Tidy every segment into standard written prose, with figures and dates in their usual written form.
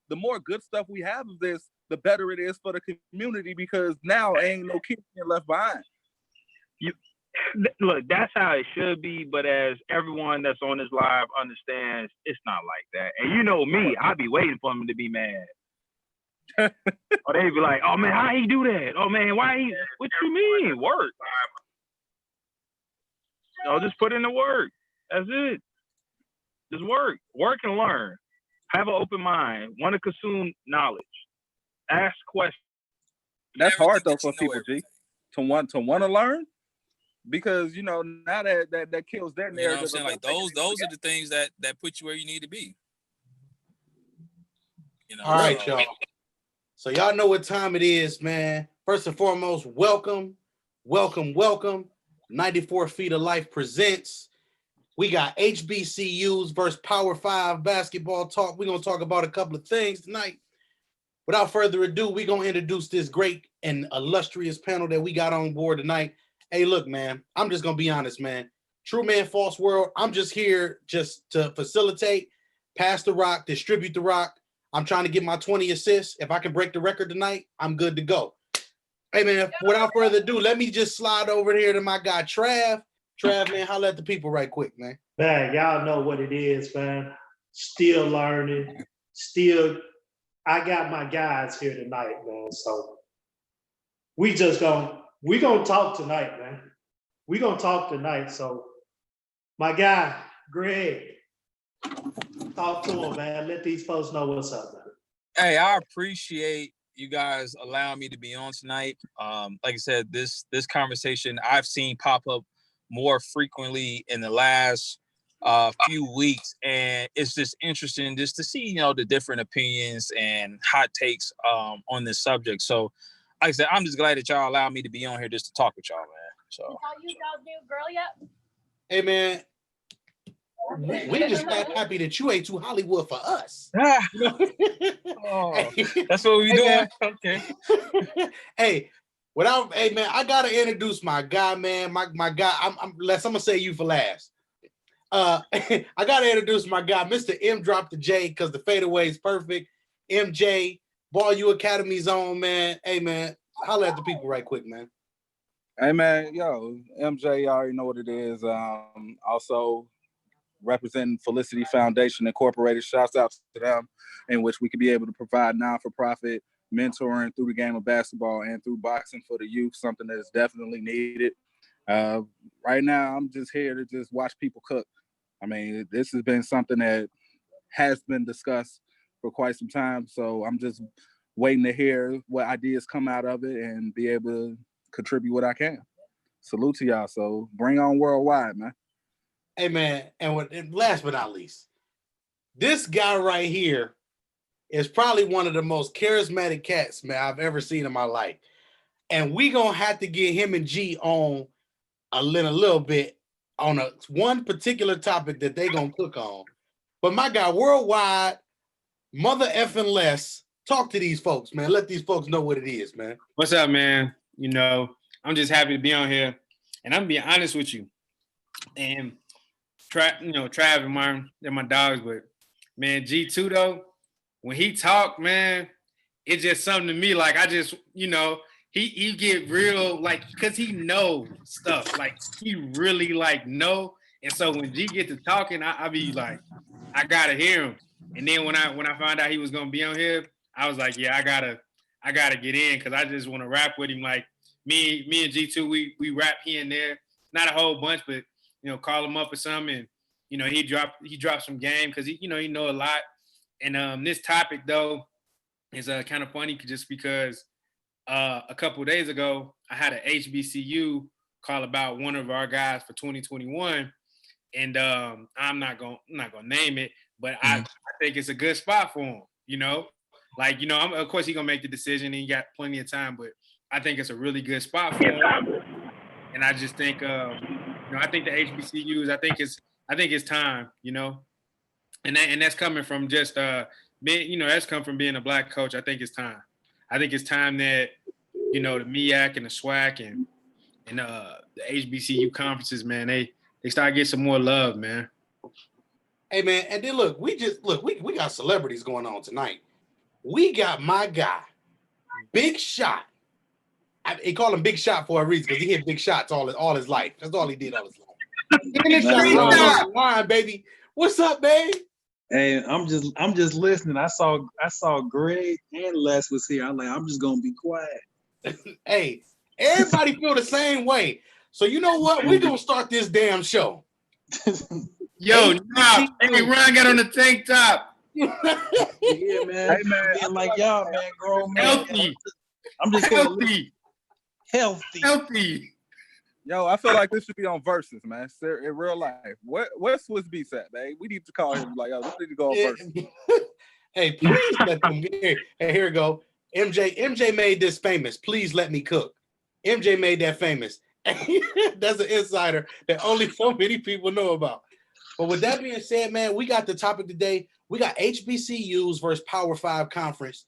the more good stuff we have of this, the better it is for the community, because now ain't no kids being left behind. Look, that's how it should be, but as everyone that's on this live understands, it's not like that. And you know me, I be waiting for them to be mad. Or they be like, oh man, how he do that? Oh man, why he, what you mean? Work. No, just put in the work. That's it. Just work. Work and learn. Have an open mind. Want to consume knowledge. Ask questions. That's hard though for people, G, to want to learn, because now that kills their narrative. You know what I'm saying? Like those are the things that put you where you need to be. All right, y'all. So y'all know what time it is, man. First and foremost, welcome. 94 Feet of Life presents. We got HBCUs versus Power 5 basketball talk. We're going to talk about a couple of things tonight. Without further ado, we're going to introduce this great and illustrious panel that we got on board tonight. Hey, look, man, I'm just going to be honest, man. True Man, False World, I'm just here just to facilitate, pass the rock, distribute the rock. I'm trying to get my 20 assists. If I can break the record tonight, I'm good to go. Hey, man, without further ado, let me just slide over here to my guy, Trav. Trav, man, holla at the people right quick, man. Man, y'all know what it is, man. Still learning. I got my guys here tonight, man. So we gonna talk tonight, man. We gonna talk tonight. So my guy, Greg, talk to him, man. Let these folks know what's up, man. Hey, I appreciate you guys allowing me to be on tonight. Like I said, this conversation I've seen pop up more frequently in the last few weeks, and it's just interesting just to see the different opinions and hot takes on this subject. So, like I said, I'm just glad that y'all allow me to be on here just to talk with y'all, man. So, y'all do girl yet? Hey, man. We just not happy that you ain't too Hollywood for us. Oh, that's what we doing. Man. Okay. Hey, man, I gotta introduce my guy, man. My guy. I'm gonna say you for last. I gotta introduce my guy, Mr. M. Drop the J, because the fadeaway is perfect. MJ, Ball U Academy's on, man. Hey, man, holla at the people right quick, man. Hey, man, MJ, you already know what it is. Also representing Felicity Foundation Incorporated. Shouts out to them, in which we could be able to provide non-for-profit mentoring through the game of basketball and through boxing for the youth, something that is definitely needed. Right now, I'm just here to just watch people cook. I mean, this has been something that has been discussed for quite some time, so I'm just waiting to hear what ideas come out of it and be able to contribute what I can. Salute to y'all. So bring on worldwide, man. Hey, man, and last but not least, this guy right here is probably one of the most charismatic cats, man, I've ever seen in my life. And we gonna have to get him and G on a little bit on one particular topic that they gonna cook on. But my guy, worldwide, mother effing less, talk to these folks, man. Let these folks know what it is, man. What's up, man? I'm just happy to be on here. And I'm being honest with you. And Trav and Martin, they're my dogs, but man, G2 though, when he talk, man, it's just something to me. Like I just, he get real, like, cause he know stuff. Like he really know. And so when G get to talking, I be like, I gotta hear him. And then when I found out he was gonna be on here, I was like, yeah, I gotta get in, cause I just want to rap with him. Like me and G2, we rap here and there, not a whole bunch, but call him up or something, and he dropped some game because he know a lot. And this topic though is kind of funny just because a couple of days ago I had an HBCU call about one of our guys for 2021, and I'm not gonna name it, but I think it's a good spot for him. Of course he's gonna make the decision and he got plenty of time, but I think it's a really good spot for him. And I just think I think the HBCUs, I think it's time, and that's coming from just being, that's come from being a Black coach. I think it's time. I think it's time that the MEAC and the SWAC and the HBCU conferences, man, they start getting some more love, man. Hey, man, and then look, we got celebrities going on tonight. we got my guy, Big Shot. They call him Big Shot for a reason because he hit big shots all his life. That's all he did all his life. Big Shot on the line, baby. What's up, babe? Hey, I'm just listening. I saw Greg and Les was here. I'm just gonna be quiet. Hey, everybody feel the same way. So you know what? We're gonna start this damn show. Yo, nah. Hey, Ron got on the tank top. Yeah, man. Hey, man. Being like y'all, man, grown man. Healthy. I'm just Healthy. Yo, I feel like this should be on Versus, man. In real life. Where's Swiss Beats at, babe? We need to call him like, yo, we need to go on Versus. Hey, please let them get. Hey, here we go. MJ made this famous. Please let me cook. MJ made that famous. That's an insider that only so many people know about. But with that being said, man, we got the topic today. We got HBCUs versus Power 5 conference,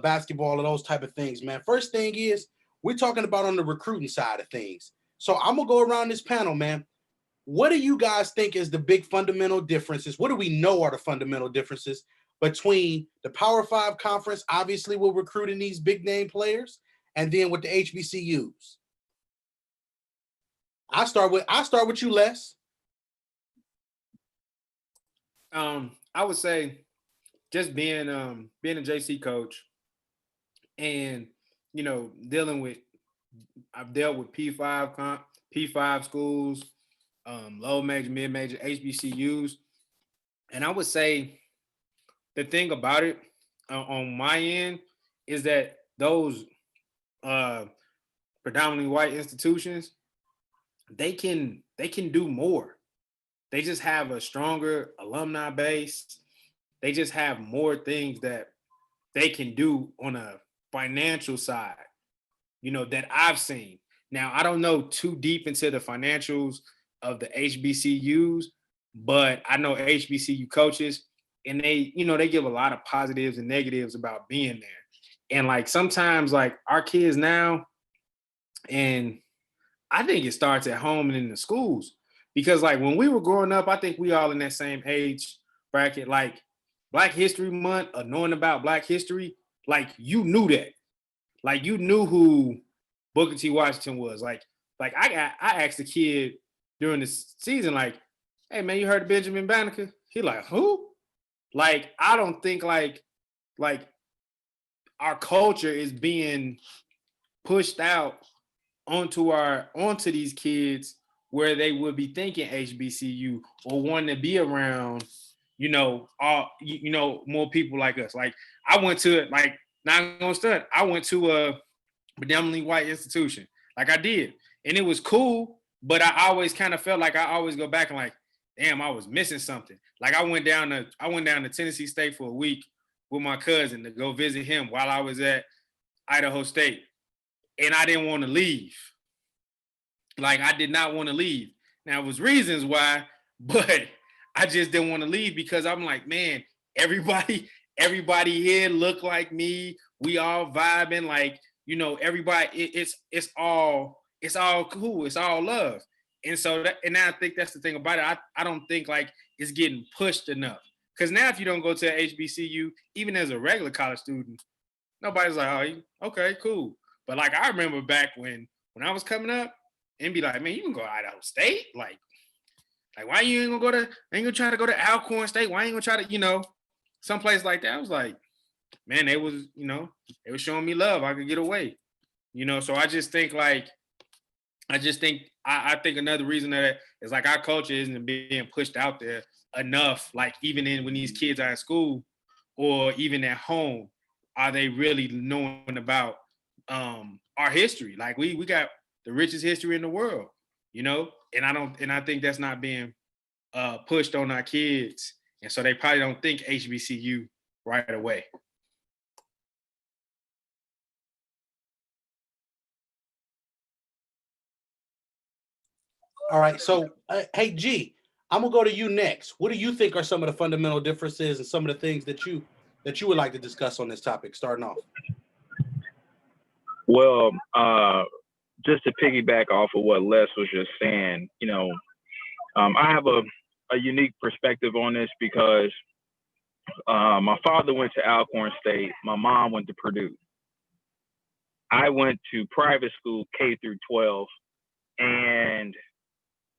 basketball and those type of things, man. First thing is, we're talking about on the recruiting side of things. So I'm going to go around this panel, man. What do you guys think is the big fundamental differences? What do we know are the fundamental differences between the Power 5 conference, obviously we're recruiting these big name players, and then with the HBCUs? I start with you, Les. I would say just being a JC coach and, you know, I've dealt with P5 schools, low major, mid major, HBCUs. And I would say the thing about it on my end is that those predominantly white institutions, they can do more. They just have a stronger alumni base. They just have more things that they can do on a financial side, you know, that I've seen. Now, I don't know too deep into the financials of the HBCUs, but I know HBCU coaches, and they, you know, they give a lot of positives and negatives about being there. And like sometimes like our kids now, and I think it starts at home and in the schools, because like when we were growing up, I think we all in that same age bracket, like Black History Month, or knowing about Black history, like you knew that. Like you knew who Booker T. Washington was. Like I asked the kid during the season, like, hey man, you heard of Benjamin Banneker? He like, who? Like, I don't think like our culture is being pushed out onto these kids where they would be thinking HBCU or wanting to be around, you know, more people like us. Like I went to it, like, not gonna stunt, I went to a predominantly white institution. Like I did. And it was cool, but I always kind of felt like I always go back and like, damn, I was missing something. Like I went down to Tennessee State for a week with my cousin to go visit him while I was at Idaho State. And I didn't want to leave. Like I did not want to leave. Now it was reasons why, but I just didn't want to leave because I'm like, man, everybody here look like me. We all vibing, like, you know, everybody, it's all cool. It's all love. And so and I think that's the thing about it. I don't think like it's getting pushed enough. Because now if you don't go to a HBCU, even as a regular college student, nobody's like, oh, okay, cool. But like I remember back when I was coming up, and be like, man, you can go to Idaho State? Like why you ain't gonna try to go to Alcorn State? Why ain't gonna try to, you know, someplace like that? I was like, man, they was showing me love. I could get away. You know, so I think another reason that is like our culture isn't being pushed out there enough, like even when these kids are at school or even at home, are they really knowing about our history? Like we got the richest history in the world, you know, and I think that's not being pushed on our kids, and so they probably don't think HBCU right away. All right, so hey G, I'm gonna go to you next. What do you think are some of the fundamental differences and some of the things that you would like to discuss on this topic? Starting off. Well, just to piggyback off of what Les was just saying, you know, I have a unique perspective on this because My father went to Alcorn State. My mom went to Purdue. I went to private school K through 12, and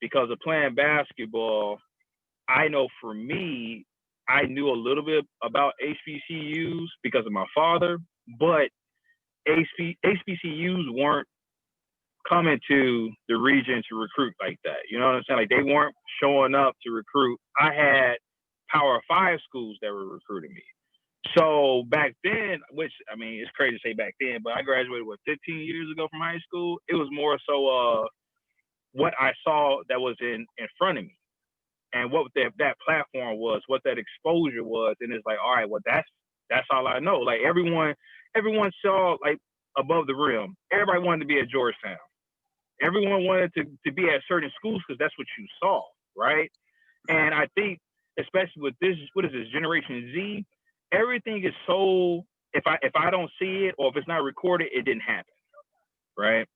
because of playing basketball, I know for me, I knew a little bit about HBCUs because of my father, but HBCUs weren't coming to the region to recruit like that. You know what I'm saying? Like they weren't showing up to recruit. I had Power 5 schools that were recruiting me. So back then, which I mean, it's crazy to say back then, but I graduated 15 years ago from high school. It was more so what I saw that was in front of me, and what that platform was, what that exposure was, and it's like, all right, well that's all I know. Like everyone saw like above the rim. Everybody wanted to be at Georgetown. Everyone wanted to be at certain schools because that's what you saw, right? And I think, especially with this, what is this, Generation Z, everything is so, if I don't see it or if it's not recorded, it didn't happen, right?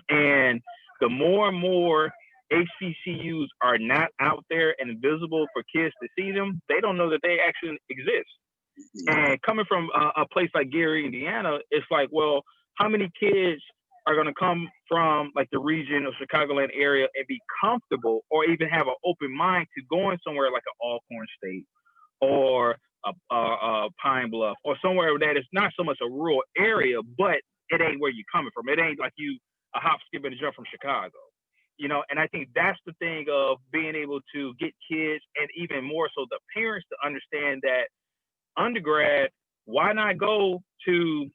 And the more and more HBCUs are not out there and visible for kids to see them, they don't know that they actually exist. And coming from a place like Gary, Indiana, it's like, well, how many kids are going to come from like the region of Chicagoland area and be comfortable or even have an open mind to going somewhere like an Alcorn State or a Pine Bluff or somewhere that is not so much a rural area, but it ain't where you're coming from. It ain't like you a hop, skip, and a jump from Chicago. You know, and I think that's the thing of being able to get kids and even more so the parents to understand that undergrad, why not go to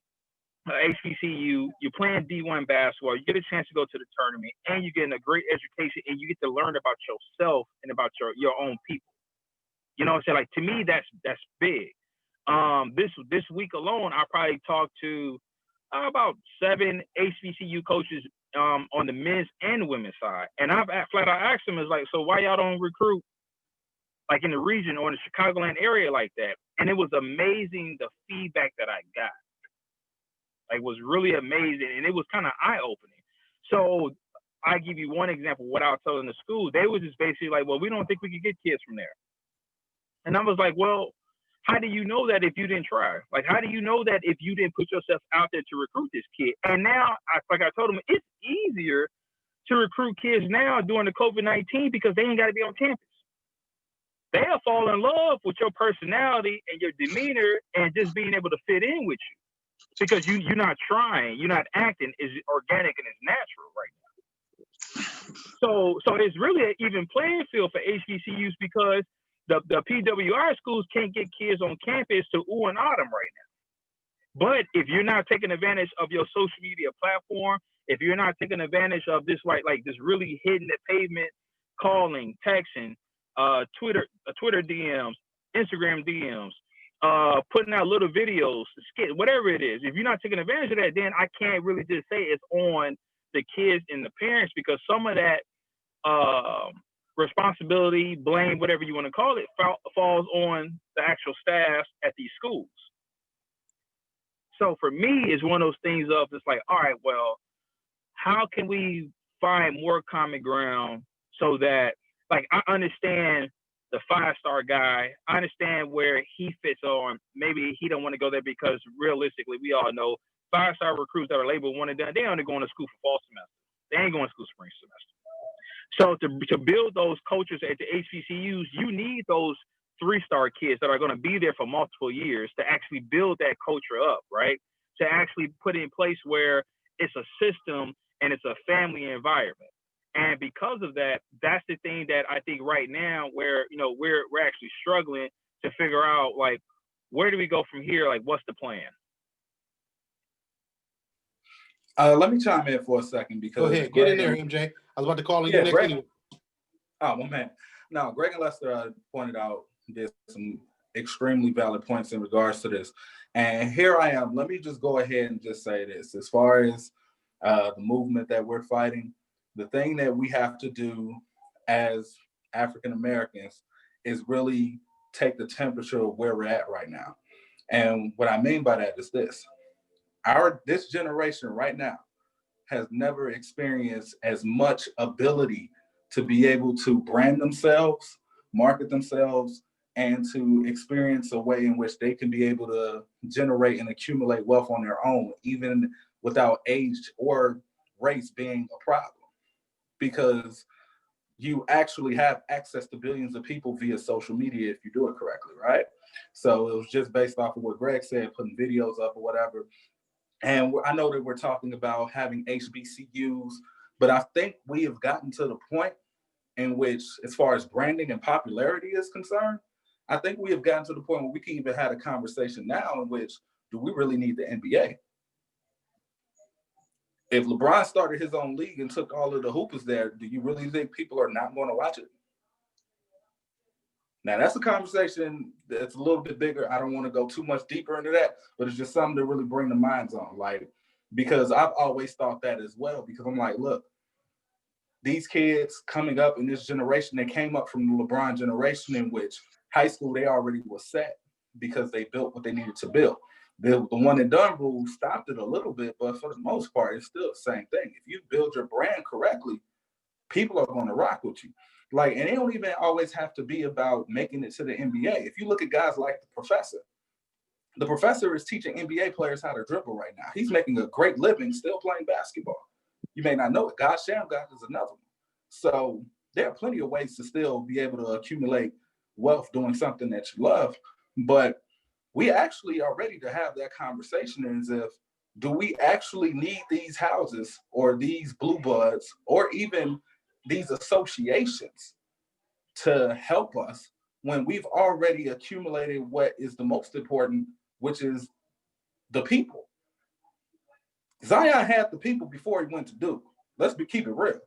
HBCU, you're playing D1 basketball, you get a chance to go to the tournament, and you're getting a great education, and you get to learn about yourself and about your own people. You know what I'm saying? Like, to me, that's big. This week alone, I probably talked to about 7 HBCU coaches on the men's and women's side, and I've flat out asked them, is like, so why y'all don't recruit like in the region or in the Chicagoland area like that? And it was amazing the feedback that I got. Like, was really amazing, and it was kind of eye-opening. So I give you one example. What I was telling the school, they was just basically like, well, we don't think we could get kids from there. And I was like, well, how do you know that if you didn't try? Like, how do you know that if you didn't put yourself out there to recruit this kid? And now, like I told them, it's easier to recruit kids now during the COVID-19 because they ain't got to be on campus. They'll fall in love with your personality and your demeanor and just being able to fit in with you. Because you're not trying, you're not acting, is organic and it's natural right now. So it's really an even playing field for HBCUs because the PWI schools can't get kids on campus to ooh and ah them right now. But if you're not taking advantage of your social media platform, if you're not taking advantage of this like this really hitting the pavement, calling, texting, Twitter DMs, Instagram DMs, putting out little videos, skit, whatever it is. If you're not taking advantage of that, then I can't really just say it's on the kids and the parents because some of that responsibility, blame, whatever you want to call it, falls on the actual staff at these schools. So for me, it's one of those things of it's like, all right, well, how can we find more common ground so that, like, I understand the 5-star guy. I understand where he fits on. Maybe he don't want to go there because realistically, we all know 5-star recruits that are labeled one and done, they only going to school for fall semester. They ain't going to school spring semester. So to build those coaches at the HBCUs, you need those 3-star kids that are going to be there for multiple years to actually build that culture up, right? To actually put in place where it's a system and it's a family environment. And because of that, that's the thing that I think right now where, you know, we're actually struggling to figure out, like, where do we go from here? Like, what's the plan? Let me chime in for a second because go ahead, get in there, MJ. I was about to call on you next anyway. Oh, my man. No, Greg and Lester pointed out there's some extremely valid points in regards to this. And here I am. Let me just go ahead and just say this. As far as the movement that we're fighting, the thing that we have to do as African Americans is really take the temperature of where we're at right now. And what I mean by that is this. This generation right now has never experienced as much ability to be able to brand themselves, market themselves, and to experience a way in which they can be able to generate and accumulate wealth on their own, even without age or race being a problem. Because you actually have access to billions of people via social media if you do it correctly, right? So it was just based off of what Greg said, putting videos up or whatever. And I know that we're talking about having HBCUs, but I think we have gotten to the point in which, as far as branding and popularity is concerned, I think we have gotten to the point where we can even have a conversation now in which, do we really need the NBA? If LeBron started his own league and took all of the hoopers there, do you really think people are not going to watch it? Now, that's a conversation that's a little bit bigger. I don't want to go too much deeper into that, but it's just something to really bring the minds on. Like, because I've always thought that as well, because I'm like, look, these kids coming up in this generation, they came up from the LeBron generation in which high school, they already were set because they built what they needed to build. The one and done rule stopped it a little bit, but for the most part, it's still the same thing. If you build your brand correctly, people are going to rock with you. Like, and it don't even always have to be about making it to the NBA. If you look at guys like the professor is teaching NBA players how to dribble right now. He's making a great living still playing basketball. You may not know it. God Shamgar is another one. So there are plenty of ways to still be able to accumulate wealth doing something that you love. But we actually are ready to have that conversation as if, do we actually need these houses or these blue buds or even these associations to help us when we've already accumulated what is the most important, which is the people? Zion had the people before he went to Duke. Keep it real.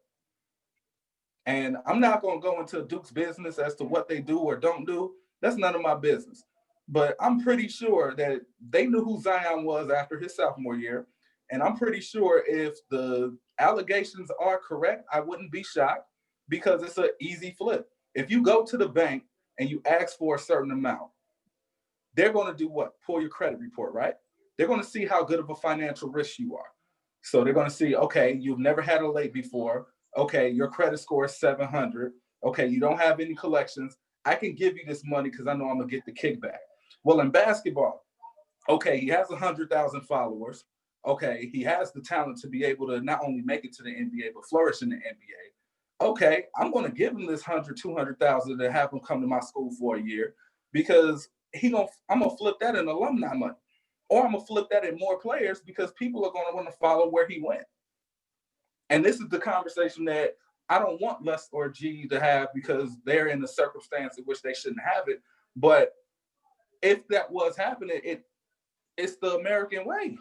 And I'm not going to go into Duke's business as to what they do or don't do. That's none of my business. But I'm pretty sure that they knew who Zion was after his sophomore year. And I'm pretty sure if the allegations are correct, I wouldn't be shocked because it's an easy flip. If you go to the bank and you ask for a certain amount, they're going to do what? Pull your credit report, right? They're going to see how good of a financial risk you are. So they're going to see, okay, you've never had a late before. Okay, your credit score is 700. Okay, you don't have any collections. I can give you this money because I know I'm going to get the kickback. Well, in basketball, okay, he has 100,000 followers. Okay, he has the talent to be able to not only make it to the NBA, but flourish in the NBA. Okay, I'm going to give him this 200,000 to have him come to my school for a year because I'm going to flip that in alumni money. Or I'm going to flip that in more players because people are going to want to follow where he went. And this is the conversation that I don't want Les or G to have because they're in the circumstance in which they shouldn't have it. But if that was happening, it's the American way.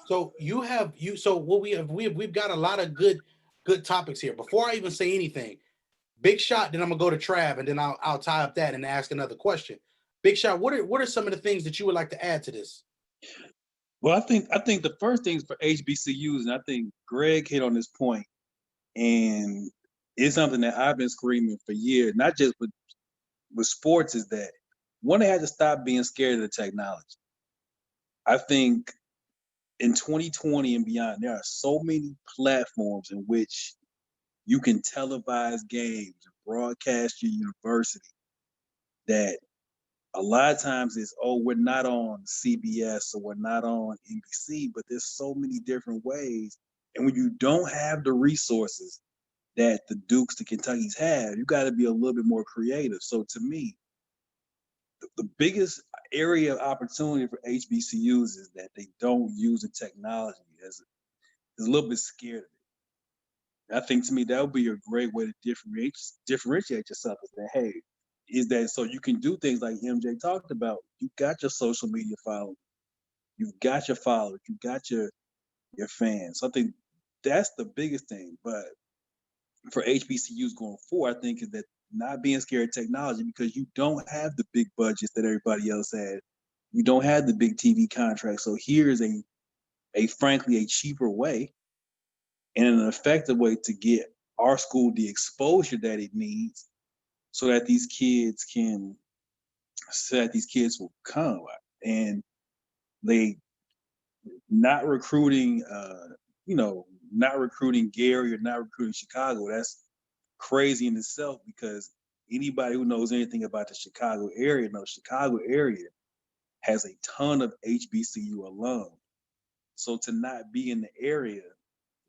So we've got a lot of good topics here. Before I even say anything, Big Shot, then I'm gonna go to Trav, and then I'll tie up that and ask another question. Big Shot, what are some of the things that you would like to add to this? Well, I think the first things for HBCUs, and I think Greg hit on this point, and it's something that I've been screaming for years, not just with sports, is that one, they had to stop being scared of the technology. I think in 2020 and beyond, there are so many platforms in which you can televise games and broadcast your university that a lot of times it's, oh, we're not on CBS or we're not on NBC, but there's so many different ways. And when you don't have the resources that the Dukes, the Kentuckys have, you got to be a little bit more creative. So to me, the biggest area of opportunity for HBCUs is that they don't use the technology as a little bit scared of it. I think to me that would be a great way to differentiate yourself. Is that, hey, is that so you can do things like MJ talked about. You got your social media following, you've got your followers, you got your fans. So I think that's the biggest thing. But for HBCUs going forward, I think is that not being scared of technology because you don't have the big budgets that everybody else has. You don't have the big TV contracts. So here's frankly a cheaper way and an effective way to get our school the exposure that it needs so that these kids will come. And they not recruiting not recruiting Gary or not recruiting Chicago. crazy in itself because anybody who knows anything about the Chicago area knows Chicago area has a ton of HBCU alum. So to not be in the area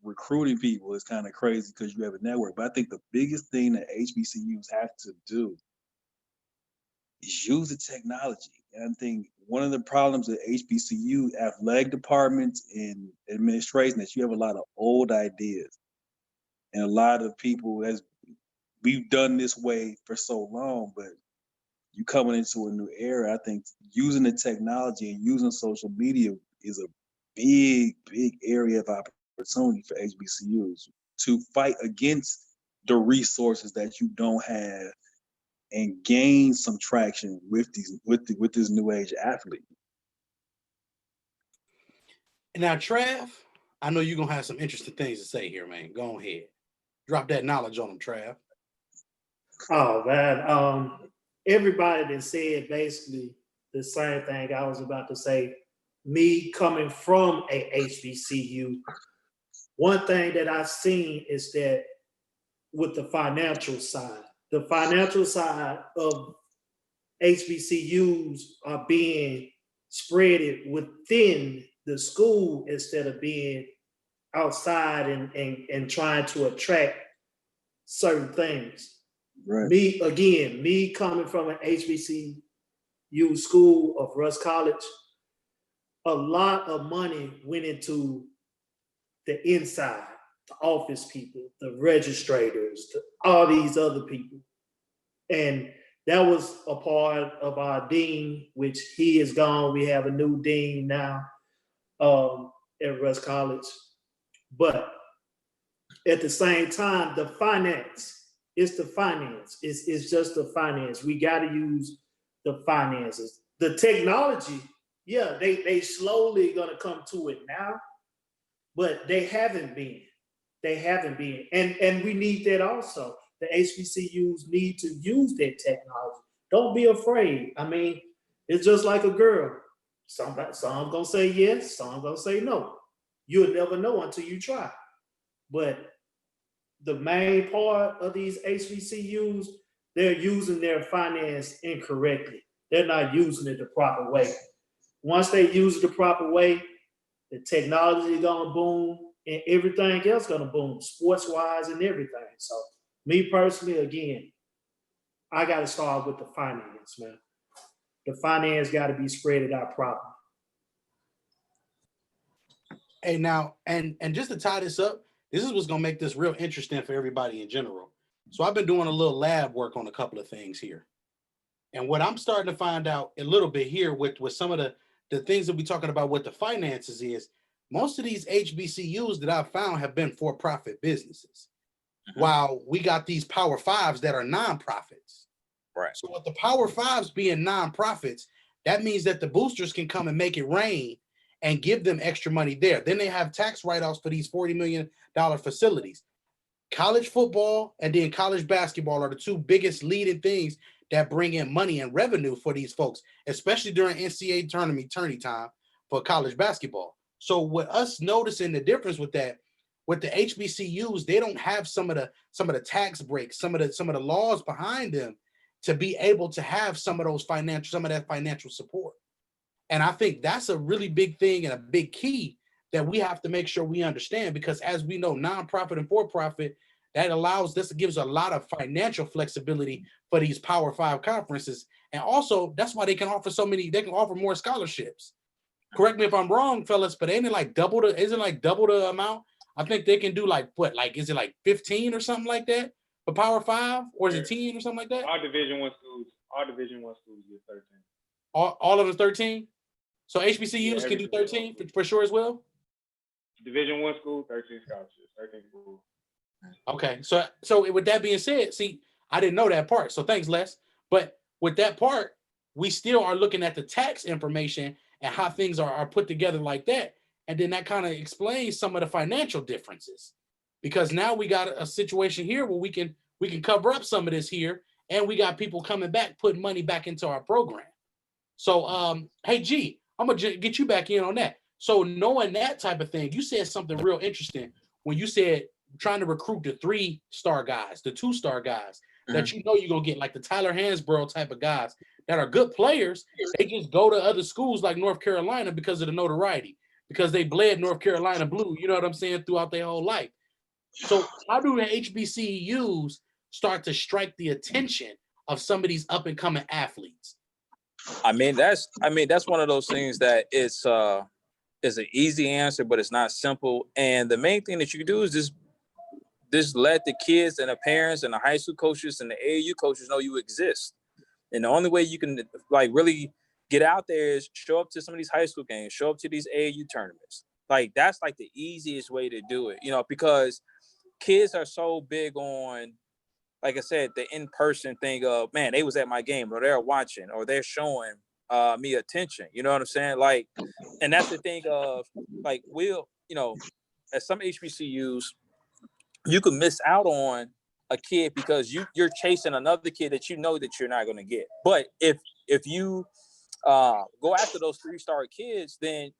recruiting people is kind of crazy because you have a network. But I think the biggest thing that HBCUs have to do is use the technology. And I think one of the problems with HBCU athletic departments and administration is you have a lot of old ideas. And a lot of people, as we've done this way for so long, but you coming into a new era, I think using the technology and using social media is a big, big area of opportunity for HBCUs to fight against the resources that you don't have and gain some traction with this new age athlete. Now, Trav, I know you're gonna have some interesting things to say here, man. Go ahead. Drop that knowledge on them, Trav. Oh man, everybody that said basically the same thing I was about to say. Me coming from a HBCU, one thing that I've seen is that with the financial side of HBCUs are being spreaded within the school instead of being outside and trying to attract certain things. Right. Me coming from an HBCU school of Russ College, a lot of money went into the inside, the office people, the registrators, all these other people. And that was a part of our dean, which he is gone. We have a new dean now at Russ College. But at the same time, the finance, it's the finance. It's just the finance. We got to use the finances. The technology, yeah, they slowly going to come to it now, but they haven't been. And we need that also. The HBCUs need to use that technology. Don't be afraid. I mean, it's just like a girl. Some gonna say yes, some gonna say no. You'll never know until you try. But the main part of these HBCUs, they're using their finance incorrectly. They're not using it the proper way. Once they use it the proper way, the technology is gonna boom and everything else gonna boom, sports-wise and everything. So me personally, again, I gotta start with the finance, man. The finance gotta be spread out properly. Hey, now, and just to tie this up, this is what's gonna make this real interesting for everybody in general. So I've been doing a little lab work on a couple of things here. And what I'm starting to find out a little bit here with some of the things that we're talking about with the finances is most of these HBCUs that I've found have been for-profit businesses. While we got these Power Fives that are nonprofits. Right. So with the Power Fives being nonprofits, that means that the boosters can come and make it rain and give them extra money there. Then they have tax write-offs for these $40 million facilities. College football and then college basketball are the two biggest leading things that bring in money and revenue for these folks, especially during NCAA tourney time for college basketball. So with us noticing the difference with that, with the HBCUs, they don't have some of the tax breaks, some of the laws behind them to be able to have some of that financial support. And I think that's a really big thing and a big key that we have to make sure we understand, because as we know, nonprofit and for-profit, this gives a lot of financial flexibility for these Power Five conferences. And also that's why they can offer more scholarships. Correct me if I'm wrong, fellas, but isn't it like double the amount? I think they can do is it like 15 or something like that for Power Five, or is it 10 or something like that? All Division I schools get 13. All of them 13? So HBCUs can do 13 for sure as well? Division I school, 13 scholarships, 13 schools. Okay, so with that being said, see, I didn't know that part, so thanks, Les. But with that part, we still are looking at the tax information and how things are put together like that. And then that kind of explains some of the financial differences, because now we got a situation here where we can cover up some of this here, and we got people coming back, putting money back into our program. So, hey, G, I'm gonna get you back in on that. So knowing that type of thing, you said something real interesting when you said trying to recruit the 3-star guys, the 2-star guys that you know you're gonna get, like the Tyler Hansborough type of guys that are good players. They just go to other schools like North Carolina because of the notoriety, because they bled North Carolina blue, you know what I'm saying, throughout their whole life. So how do the HBCUs start to strike the attention of some of these up and coming athletes? I mean, that's one of those things that it's an easy answer, but it's not simple. And the main thing that you can do is just let the kids and the parents and the high school coaches and the AAU coaches know you exist. And the only way you can like really get out there is show up to some of these high school games, show up to these AAU tournaments. Like that's like the easiest way to do it, you know, because kids are so big on, like I said, the in-person thing of, man, they was at my game, or they're watching, or they're showing me attention. You know what I'm saying? Like, and that's the thing of, like, we'll, you know, at some HBCUs, you can miss out on a kid because you're chasing another kid that you know that you're not going to get. But if you go after those 3-star kids, then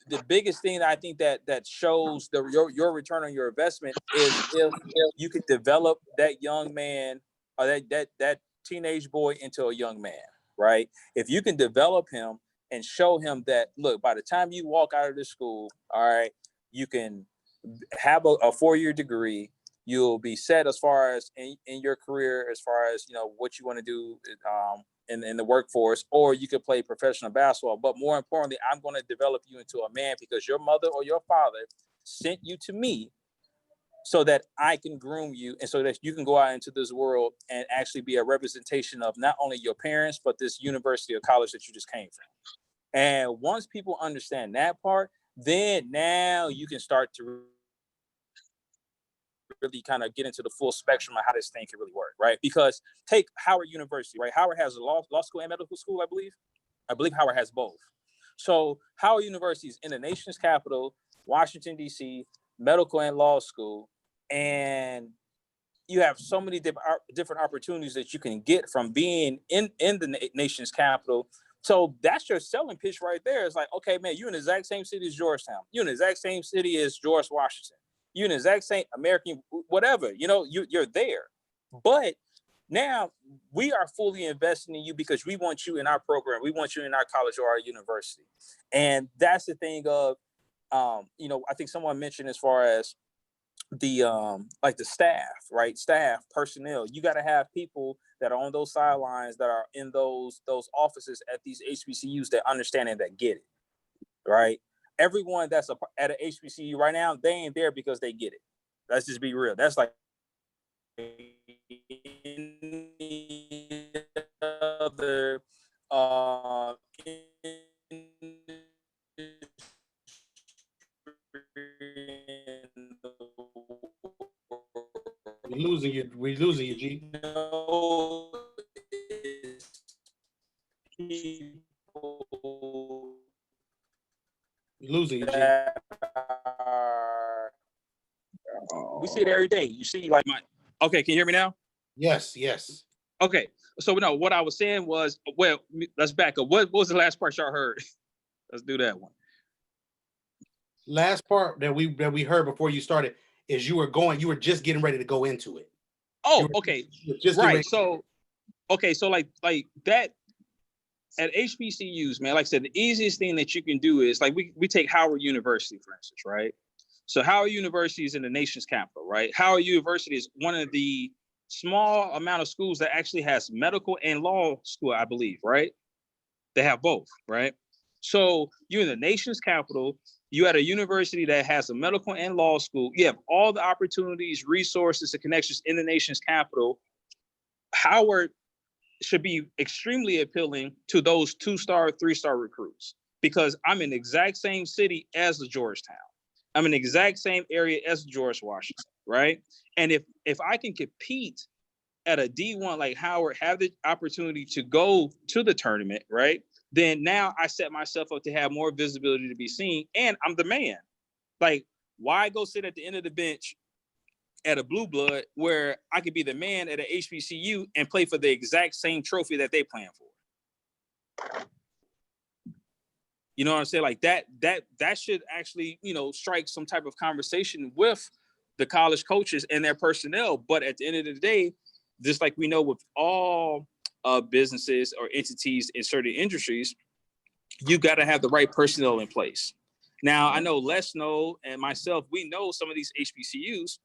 the biggest thing that I think that shows your return on your investment is if you could develop that young man or that teenage boy into a young man, right? If you can develop him and show him that, look, by the time you walk out of this school, all right, you can have a 4-year degree. You'll be set as far as in your career, as far as, you know, what you want to do in the workforce, or you could play professional basketball. But more importantly, I'm going to develop you into a man because your mother or your father sent you to me so that I can groom you and so that you can go out into this world and actually be a representation of not only your parents, but this university or college that you just came from. And once people understand that part, then now you can start to really kind of get into the full spectrum of how this thing can really work, right? Because take Howard University, right? Howard has a law school and medical school, I believe. I believe Howard has both. So Howard University is in the nation's capital, Washington, D.C., medical and law school. And you have so many different opportunities that you can get from being in the nation's capital. So that's your selling pitch right there. It's like, okay, man, you're in the exact same city as Georgetown. You're in the exact same city as George Washington. You're in the exact same American, whatever, you know, you're there. But now we are fully investing in you because we want you in our program. We want you in our college or our university. And that's the thing of, you know, I think someone mentioned as far as the like the staff, right? Staff, personnel. You got to have people that are on those sidelines, that are in those offices at these HBCUs that understand and that get it, right? Everyone that's at an HBCU right now, they ain't there because they get it. Let's just be real. That's like any other We're losing you. We're losing you, G. We're losing you, G. We see it every day. You see, like okay, can you hear me now? Yes, yes. Okay, so no, what I was saying was, well, let's back up. What was the last part y'all heard? Let's do that one. Last part that we heard before you started is you were just getting ready to go into it. Oh, okay. Right. So, okay. So like that at HBCUs, man, like I said, the easiest thing that you can do is like we take Howard University, for instance, right? So Howard University is in the nation's capital, right? Howard University is one of the small amount of schools that actually has medical and law school, I believe, right? They have both, right? So you're in the nation's capital. You at a university that has a medical and law school. You have all the opportunities, resources, and connections in the nation's capital. Howard should be extremely appealing to those 2-star, 3-star recruits because I'm in the exact same city as the Georgetown. I'm in the exact same area as George Washington, right? And if I can compete at a D1 like Howard, have the opportunity to go to the tournament, right? Then now I set myself up to have more visibility to be seen, and I'm the man. Like, why go sit at the end of the bench at a blue blood where I could be the man at an HBCU and play for the exact same trophy that they playing for? You know what I'm saying? Like that should actually, you know, strike some type of conversation with the college coaches and their personnel. But at the end of the day, just like we know with all businesses or entities in certain industries, you got to have the right personnel in place. Now, I know Les know and myself, we know some of these HBCUs,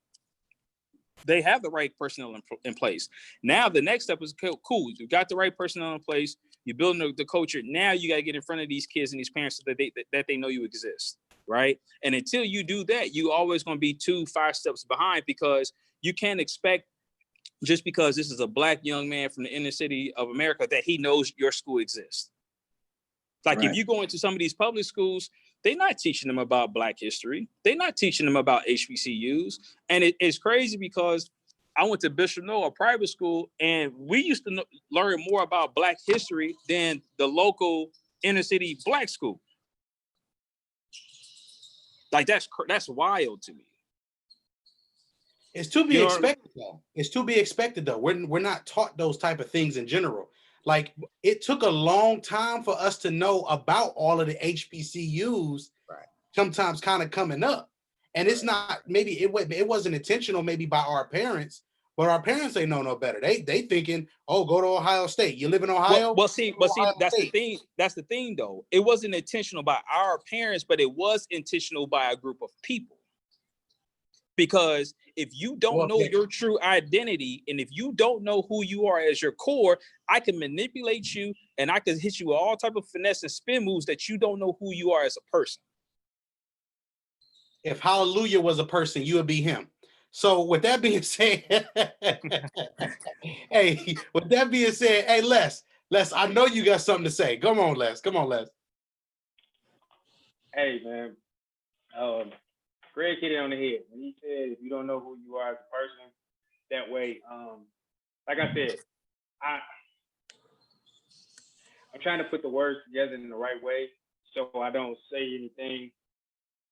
they have the right personnel in place. Now, the next step is cool. You got the right personnel in place. You're building the culture. Now you got to get in front of these kids and these parents so that they know you exist, right? And until you do that, you always going to be 5 steps behind, because you can't expect, just because this is a Black young man from the inner city of America, that he knows your school exists. Like if you go into some of these public schools, they're not teaching them about Black history. They're not teaching them about HBCUs. And it's crazy because I went to Bishop Noah, a private school, and we used to learn more about Black history than the local inner city Black school. Like that's wild to me. It's to be expected though. It's to be expected though. We're not taught those type of things in general. Like it took a long time for us to know about all of the HBCUs, sometimes kind of coming up. And it's not, maybe it wasn't intentional maybe by our parents, but our parents ain't know no better. They thinking, oh, go to Ohio State. You live in Ohio? Well, see, that's the thing. That's the thing though. It wasn't intentional by our parents, but it was intentional by a group of people. Because if you don't know your true identity, and if you don't know who you are as your core, I can manipulate you and I can hit you with all type of finesse and spin moves that you don't know who you are as a person. If Hallelujah was a person, you would be him. So with that being said, hey, Les, I know you got something to say. Come on, Les. Hey, man. Greg hit it on the head when he said, if you don't know who you are as a person, that way, like I said, I'm trying to put the words together in the right way so I don't say anything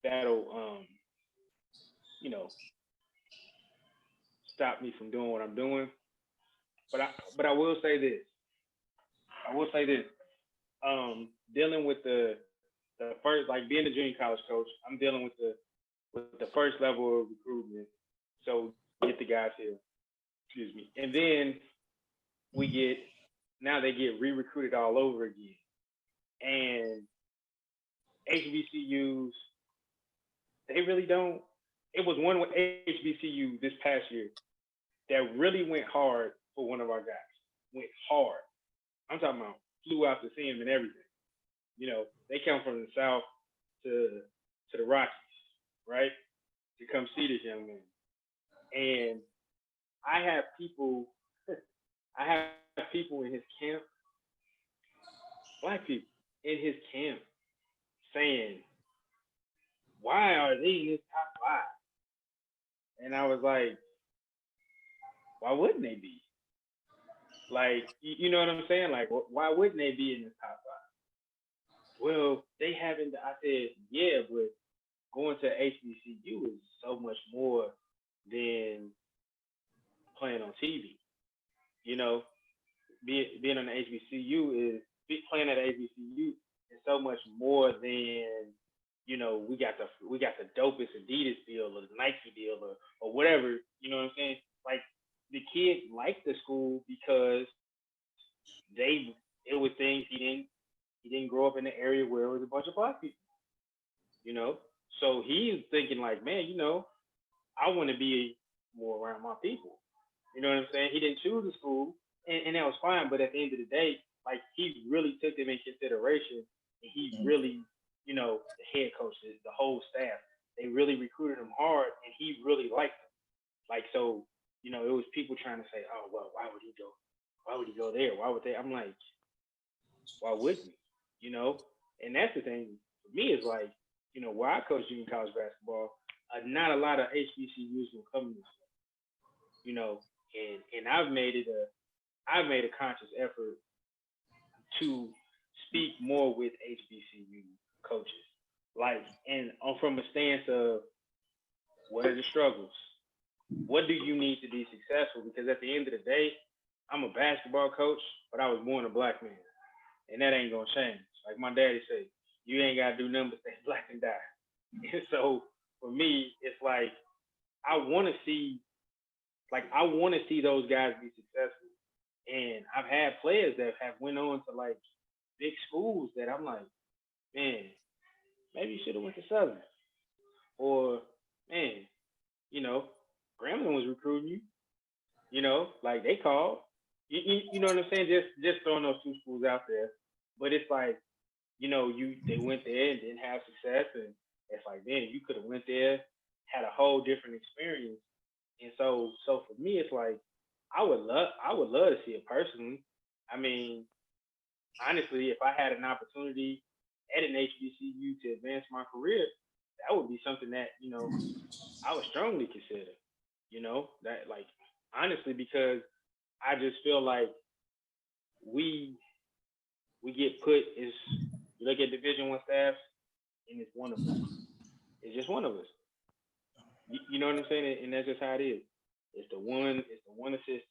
that'll, stop me from doing what I'm doing. But I will say this. Dealing with the first, like being a junior college coach, I'm dealing with the first level of recruitment. So get the guys here, excuse me. And then now they get re-recruited all over again. And HBCUs, they really don't. It was one with HBCU this past year that really went hard for one of our guys. Went hard. I'm talking about flew out to see him and everything. They come from the South to the Rockies, right? To come see this young man. And I have people in his camp, Black people in his camp, saying, why are they in his top 5? And I was like, why wouldn't they be? Like, you know what I'm saying? Like, why wouldn't they be in the top 5? Well, they haven't. I said, yeah, but going to HBCU is so much more than playing on TV. Being on the HBCU is playing at HBCU is so much more than we got the dopest Adidas deal or the Nike deal or whatever. You know what I'm saying? Like the kid liked the school because it was things he didn't grow up in an area where it was a bunch of Black people. So he's thinking like, man, I want to be more around my people. You know what I'm saying? He didn't choose the school, and that was fine. But at the end of the day, like he really took them in consideration, and he really, the head coaches, the whole staff, they really recruited him hard, and he really liked them. Like so, it was people trying to say, oh well, why would he go? Why would he go there? Why would they? I'm like, why wouldn't he? And that's the thing for me is like, where I coach junior college basketball, not a lot of HBCUs will come this way, and I've made a conscious effort to speak more with HBCU coaches, like, and from a stance of what are the struggles? What do you need to be successful? Because at the end of the day, I'm a basketball coach, but I was born a Black man, and that ain't gonna change. Like my daddy said, you ain't gotta do nothing but stay Black and die. And so for me, it's like I want to see those guys be successful. And I've had players that have went on to like big schools that I'm like, man, maybe you should have went to Southern. Or, man, you know, Grambling was recruiting you. You know, like they called. You know what I'm saying? Just throwing those two schools out there. But it's like, you know, they went there and didn't have success, and it's like, man, you could have went there, had a whole different experience. And so for me, it's like I would love to see it personally. I mean, honestly, if I had an opportunity at an HBCU to advance my career, that would be something that, you know, I would strongly consider. You know, that like honestly, because I just feel like we get put as you look at Division I staffs, and it's one of us. It's just one of us. You know what I'm saying? And that's just how it is. It's the one assistant.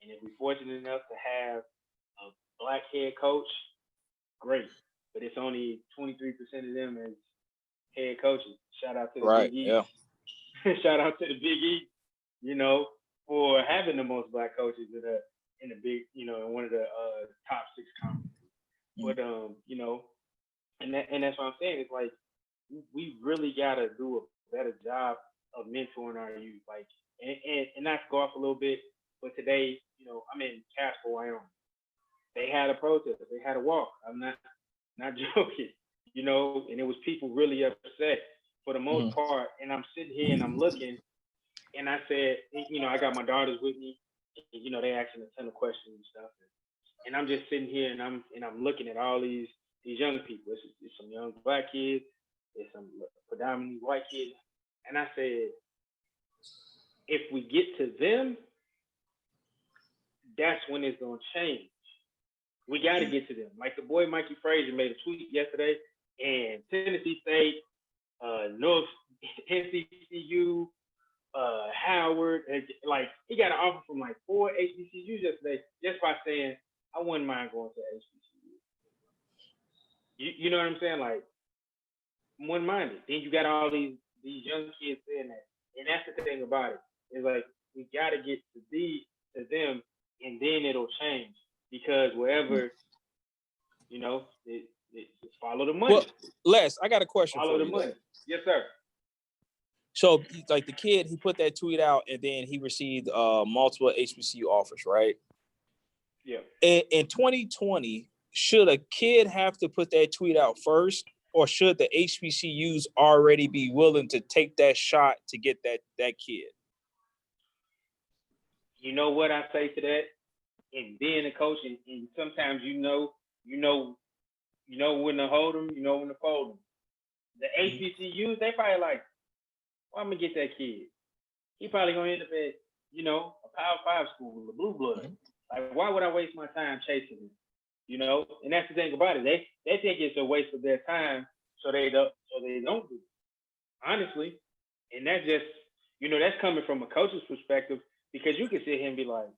And if we're fortunate enough to have a black head coach, great. But it's only 23% of them as head coaches. Shout out to the Big E. Yeah. Shout out to the Big E, you know, for having the most black coaches in the big, you know, in one of the top 6 conferences. But you know, and that's what I'm saying. It's like we really gotta do a better job of mentoring our youth. Like, and not to go off a little bit, but today, you know, I'm in Casper, Wyoming. They had a protest. They had a walk. I'm not joking. You know, and it was people really upset for the most part. And I'm sitting here and I'm looking, and I said, you know, I got my daughters with me. And, you know, they asking a ton of questions and stuff. And I'm just sitting here and I'm looking at all these young people. It's some young black kids. It's some predominantly white kids. And I said, if we get to them, that's when it's gonna change. We got to get to them. Like the boy Mikey Frazier made a tweet yesterday, and Tennessee State, North NCCU, Howard, and like he got an offer from like 4 HBCUs yesterday just by saying, I wouldn't mind going to HBCU. You know what I'm saying? Like, one-minded. Then you got all these young kids saying that, and that's the thing about it. It's like we got to get to them, and then it'll change. Because wherever, you know, it follow the money. Well, Les, I got a question follow for the you. money. Yes, sir. So, like the kid, he put that tweet out, and then he received multiple HBCU offers, right? Yeah. In 2020, should a kid have to put that tweet out first, or should the HBCUs already be willing to take that shot to get that kid? You know what I say to that? And being a coach, and sometimes you know when to hold them, you know when to fold them. The HBCUs, they probably like, well, I'm gonna get that kid. He probably gonna end up at, you know, a Power 5 school, a blue blood. Like, why would I waste my time chasing him? You know, and that's the thing about it. They think it's a waste of their time, so they don't do it. Honestly, and that's just, you know, that's coming from a coach's perspective, because you can sit here and be like,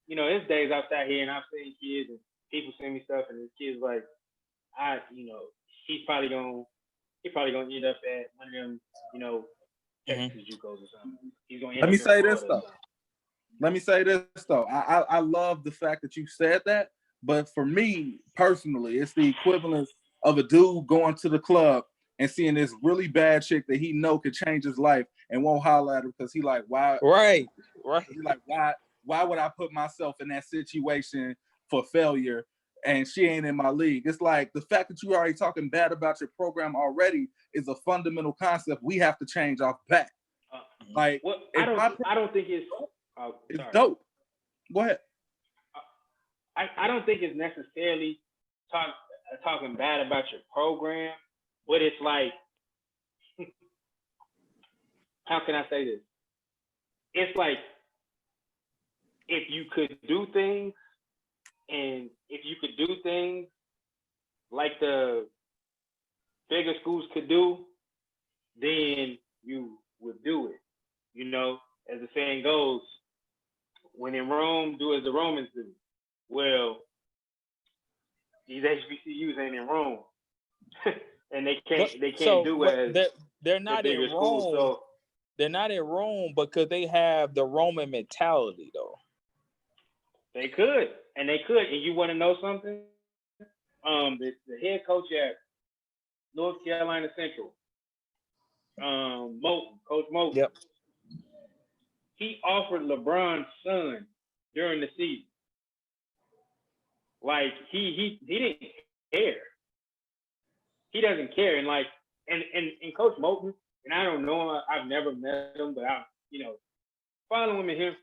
you know, there's days outside here and I've seen kids and people send me stuff, and the kids like, you know, he's probably gonna end up at one of them, you know, Texas JUCOs or something. He's gonna end Let me up in say Florida this though. Let me say this though. I love the fact that you said that, but for me personally, it's the equivalent of a dude going to the club and seeing this really bad chick that he know could change his life and won't holler at her because he like, why? Right. He like, why would I put myself in that situation for failure? And she ain't in my league. It's like the fact that you already talking bad about your program already is a fundamental concept we have to change off bat. Like, well, I don't think it's dope. Go ahead. I don't think it's necessarily talking bad about your program, but it's like, how can I say this? It's like, if you could do things, and if you could do things like the bigger schools could do, then you would do it. You know, as the saying goes, when in Rome, do as the Romans do. Well, these HBCUs ain't in Rome, and they can't do as they're not in Rome. So They're not in Rome because they have the Roman mentality, though. They could, and you want to know something? The head coach at North Carolina Central, Coach Moulton. Yep. He offered LeBron's son during the season. Like he didn't care. He doesn't care, and Coach Moulton, and I don't know, I've never met him, but I following him.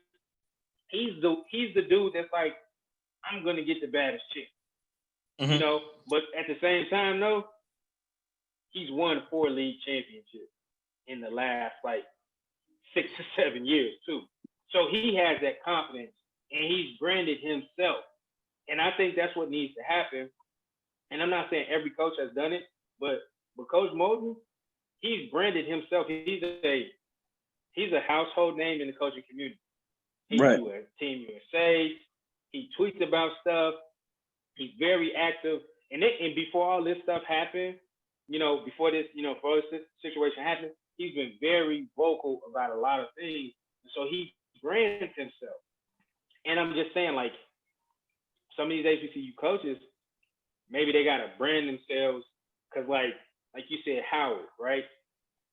He's the dude that's like, I'm gonna get the baddest chick. Mm-hmm. But at the same time, though, he's won 4 league championships in the last 6 or 7 years too. So he has that confidence, and he's branded himself. And I think that's what needs to happen. And I'm not saying every coach has done it, but Coach Moulton, he's branded himself. He's a household name in the coaching community. He do a Team USA. He tweets about stuff. He's very active. And before all this stuff happened, before this situation happened, he's been very vocal about a lot of things. So he brands himself. And I'm just saying, some of these HBCU coaches, maybe they gotta brand themselves, because like you said, Howard, right?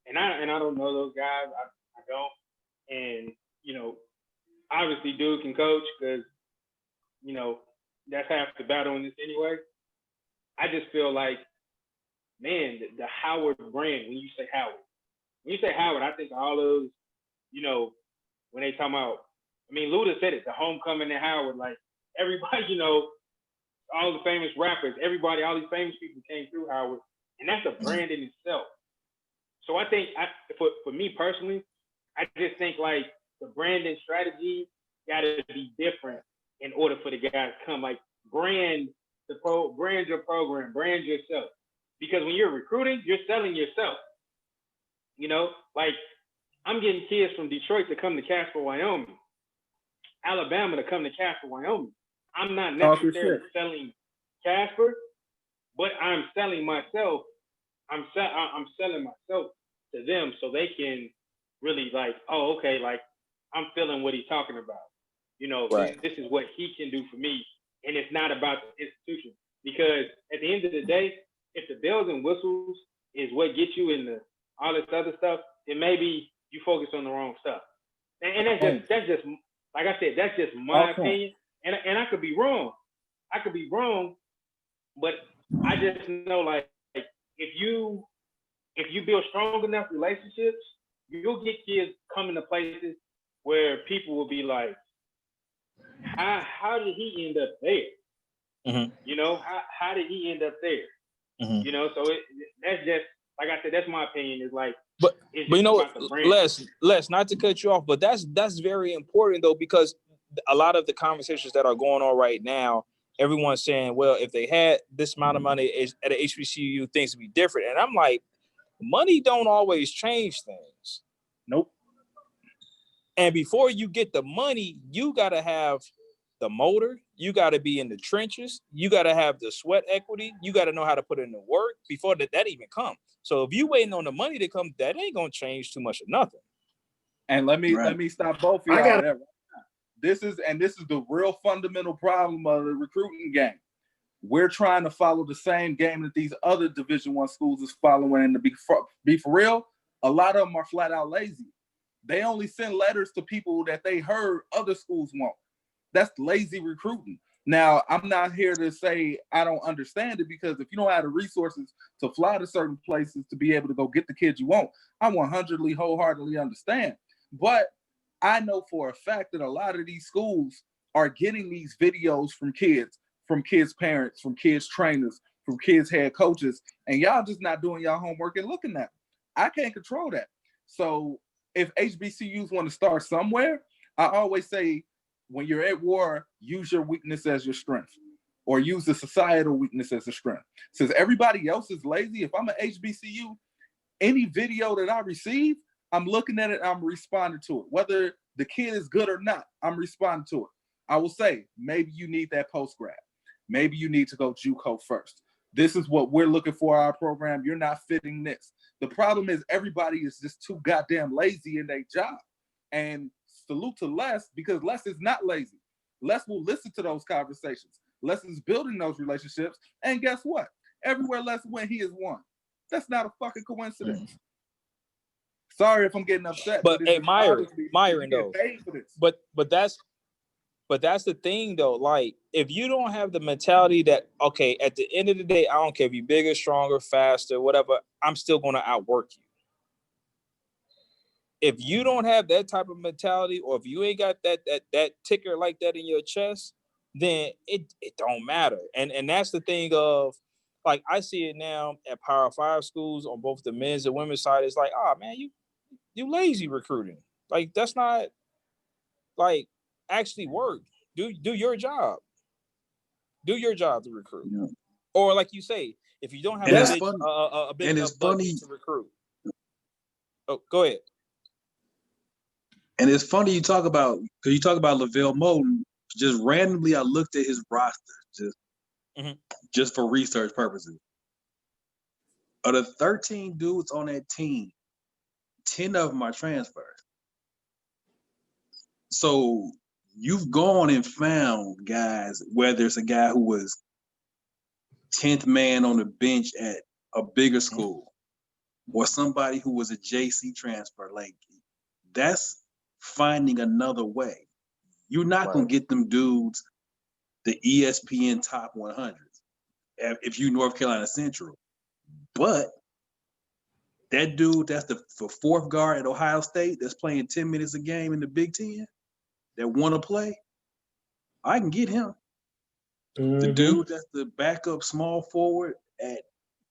And I don't know those guys. I don't. And obviously dude can coach, because that's half the battle in this anyway. I just feel like, man, the Howard brand, when you say Howard, I think all those, when they talk about, Luda said it, the homecoming at Howard, everybody, all the famous rappers, everybody, all these famous people came through Howard, and that's a brand in itself. So I think, for me personally, I just think the branding strategy got to be different in order for the guys to come. Brand your program, brand yourself. Because when you're recruiting, you're selling yourself. I'm getting kids from Detroit to come to Casper, Wyoming, Alabama to come to Casper, Wyoming. I'm not necessarily selling Casper, but I'm selling myself. I'm selling myself to them, so they can really I'm feeling what he's talking about. Right. This is what he can do for me, and it's not about the institution. Because at the end of the day, if the bells and whistles is what gets you in all this other stuff, then maybe you focus on the wrong stuff. And that's just like I said, that's just my opinion. And I could be wrong. But I just know if you build strong enough relationships, you'll get kids coming to places where people will be like, how did he end up there? Mm-hmm. How did he end up there? Mm-hmm. So that's just, like I said, that's my opinion. Is but Les, not to cut you off, but that's very important though, because a lot of the conversations that are going on right now, everyone's saying, well, if they had this amount of money at an HBCU, things would be different. And I'm like, money don't always change things. Nope. And before you get the money, you got to have the motor. You got to be in the trenches. You got to have the sweat equity. You got to know how to put in the work before that even comes. So if you waiting on the money to come, that ain't going to change too much of nothing. And let me stop both of y'all there right now. This is the real fundamental problem of the recruiting game. We're trying to follow the same game that these other Division I schools is following. And to be for real, a lot of them are flat out lazy. They only send letters to people that they heard other schools want. That's lazy recruiting. Now, I'm not here to say I don't understand it, because if you don't have the resources to fly to certain places to be able to go get the kids you want, I 100% wholeheartedly understand. But I know for a fact that a lot of these schools are getting these videos from kids' parents, from kids' trainers, from kids' head coaches, and y'all just not doing y'all homework and looking at them. I can't control that. So if HBCUs want to start somewhere, I always say, when you're at war, use your weakness as your strength, or use the societal weakness as a strength. Since everybody else is lazy, if I'm an HBCU, any video that I receive, I'm looking at it, I'm responding to it. Whether the kid is good or not, I'm responding to it. I will say, maybe you need that post-grad. Maybe you need to go JUCO first. This is what we're looking for our program. You're not fitting this. The problem is everybody is just too goddamn lazy in their job. And salute to Les, because Les is not lazy. Les will listen to those conversations. Les is building those relationships. And guess what? Everywhere Les went, he has won. That's not a fucking coincidence. Sorry if I'm getting upset. But hey, Myron though. But that's the thing though. Like, if you don't have the mentality that, okay, at the end of the day, I don't care if you're bigger, stronger, faster, whatever, I'm still gonna outwork you. If you don't have that type of mentality, or if you ain't got that ticker like that in your chest, then it don't matter. And that's the thing of, like, I see it now at Power 5 schools on both the men's and women's side. It's like, oh man, you lazy recruiting. Like, that's not, like, actually work. Do your job. Do your job to recruit. Yeah. Or like you say, if you don't have a big enough budget to recruit. Oh, go ahead. And it's funny you talk about, because you talk about LaVelle Moulton. Just randomly, I looked at his roster just for research purposes. Of the 13 dudes on that team, 10 of them are transfers. So you've gone and found guys, whether it's a guy who was 10th man on the bench at a bigger school, or somebody who was a JC transfer. Like, that's finding another way. You're not going to get them dudes the ESPN top 100s if you North Carolina Central. But that dude that's the fourth guard at Ohio State that's playing 10 minutes a game in the Big Ten that want to play, I can get him. The dude that's the backup small forward at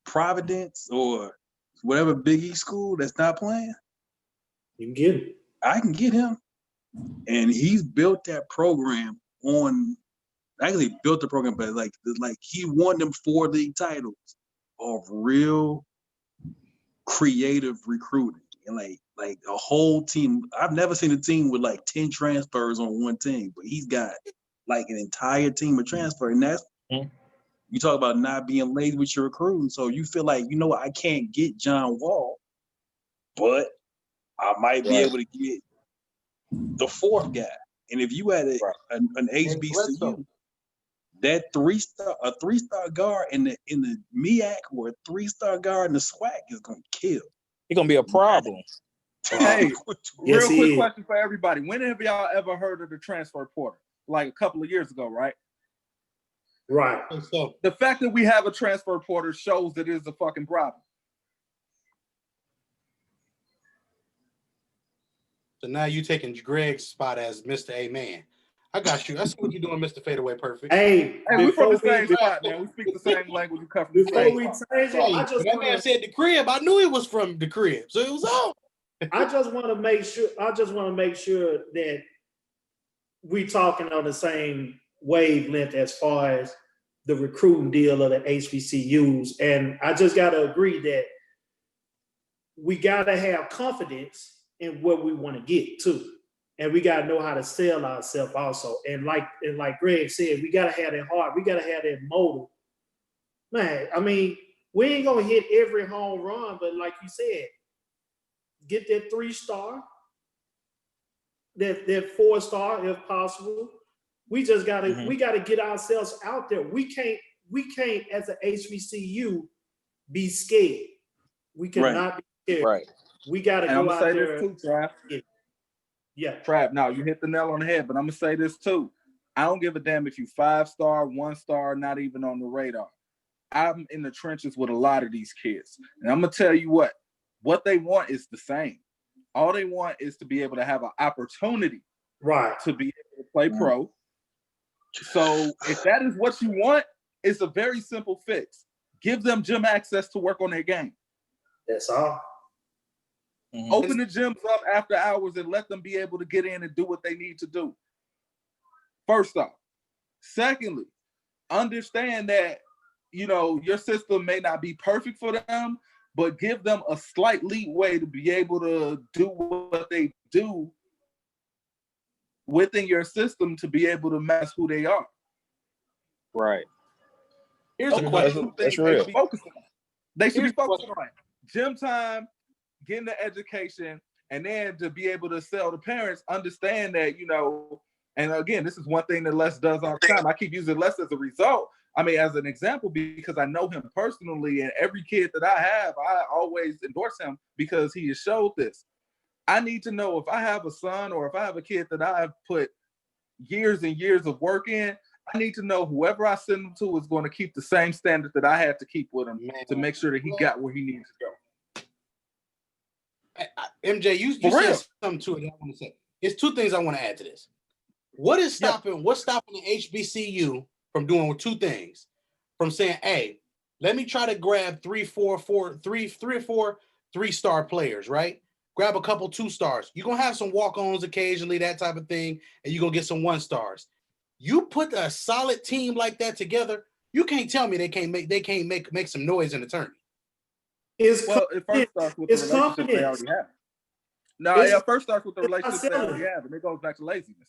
Providence or whatever Big East school that's not playing, you can get him. I can get him. And he's built that program on, actually built the program, but like he won them 4 league titles of real creative recruiting. And like a whole team. I've never seen a team with like 10 transfers on one team, but he's got like an entire team of transfer. And that's, you talk about not being lazy with your recruiting. So you feel like, you know what, I can't get John Wall, but I might be able to get the 4th guy. And if you had an HBCU, that a 3-star guard in the MEAC or a 3-star guard in the SWAC is gonna kill. It's gonna be a problem. Hey, real quick question for everybody. When have y'all ever heard of the transfer portal? Like a couple of years ago, right? Right. So the fact that we have a transfer portal shows that it is a fucking problem. So now you taking Greg's spot as Mr. Amen. I got you. I see what you're doing, Mr. Fadeaway Perfect. Hey, we from the same spot, man. We speak the same language. We come from the same spot. That man said the crib. I knew it was from the crib, so it was on. I just want to make sure that we talking on the same wavelength as far as the recruiting deal of the HBCUs, and I just got to agree that we got to have confidence in what we want to get to, and we got to know how to sell ourselves also. And like Greg said, we got to have that heart. We got to have that motive. Man, I mean, we ain't gonna hit every home run, but like you said, get that 3-star, that 4-star if possible. We just gotta we gotta get ourselves out there. We can't as an HBCU be scared. We cannot be scared. Right. We gotta go out there. This too, Trap. Yeah. Trap. Now you hit the nail on the head, but I'm gonna say this too. I don't give a damn if you 5-star, 1-star, not even on the radar. I'm in the trenches with a lot of these kids, and I'm gonna tell you what they want is the same. All they want is to be able to have an opportunity, to be able to play pro. So if that is what you want, it's a very simple fix. Give them gym access to work on their game. That's all. Open the gyms up after hours and let them be able to get in and do what they need to do. First off. Secondly, understand that, you know, your system may not be perfect for them, but give them a slight leeway to be able to do what they do within your system to be able to match who they are. Right. Here's a question. That's real. They should be focusing on. gym time, getting the education, and then to be able to sell to parents, understand that, you know, and again, this is one thing that Les does all the time. I keep using Les as a result. I mean, as an example, because I know him personally, and every kid that I have, I always endorse him because he has showed this. I need to know if I have a son or if I have a kid that I have put years and years of work in, I need to know whoever I send him to is going to keep the same standard that I had to keep with him to make sure that he got where he needs to go. MJ, you said something to it that I want to say. It's two things I want to add to this. What's stopping the HBCU from doing two things? From saying, hey, let me try to grab three or four 3-star players, right? Grab a couple 2-stars. You're gonna have some walk-ons occasionally, that type of thing, and you're gonna get some 1-stars. You put a solid team like that together, you can't tell me they can't make some noise in the tournament. It first starts with the relationship they already have. No, it first starts with the relationships they already have, and it goes back to laziness.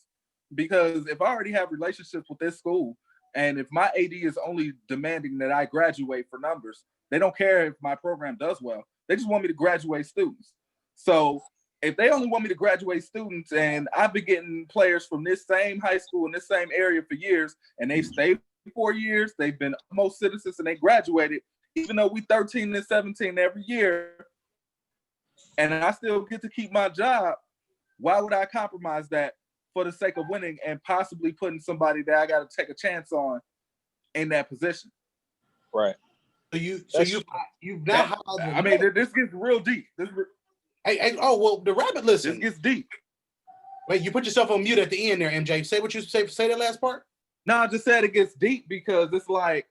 Because if I already have relationships with this school, and if my AD is only demanding that I graduate for numbers, they don't care if my program does well. They just want me to graduate students. So if they only want me to graduate students, and I've been getting players from this same high school in this same area for years, and they've stayed 4 years, they've been most citizens, and they graduated, even though we 13 and 17 every year, and I still get to keep my job, why would I compromise that for the sake of winning and possibly putting somebody that I got to take a chance on in that position? Right. You've now. I mean, this gets real deep. The rabbit listen. This gets deep. Wait, you put yourself on mute at the end there, MJ. Say what you say that last part. No, I just said it gets deep because it's like,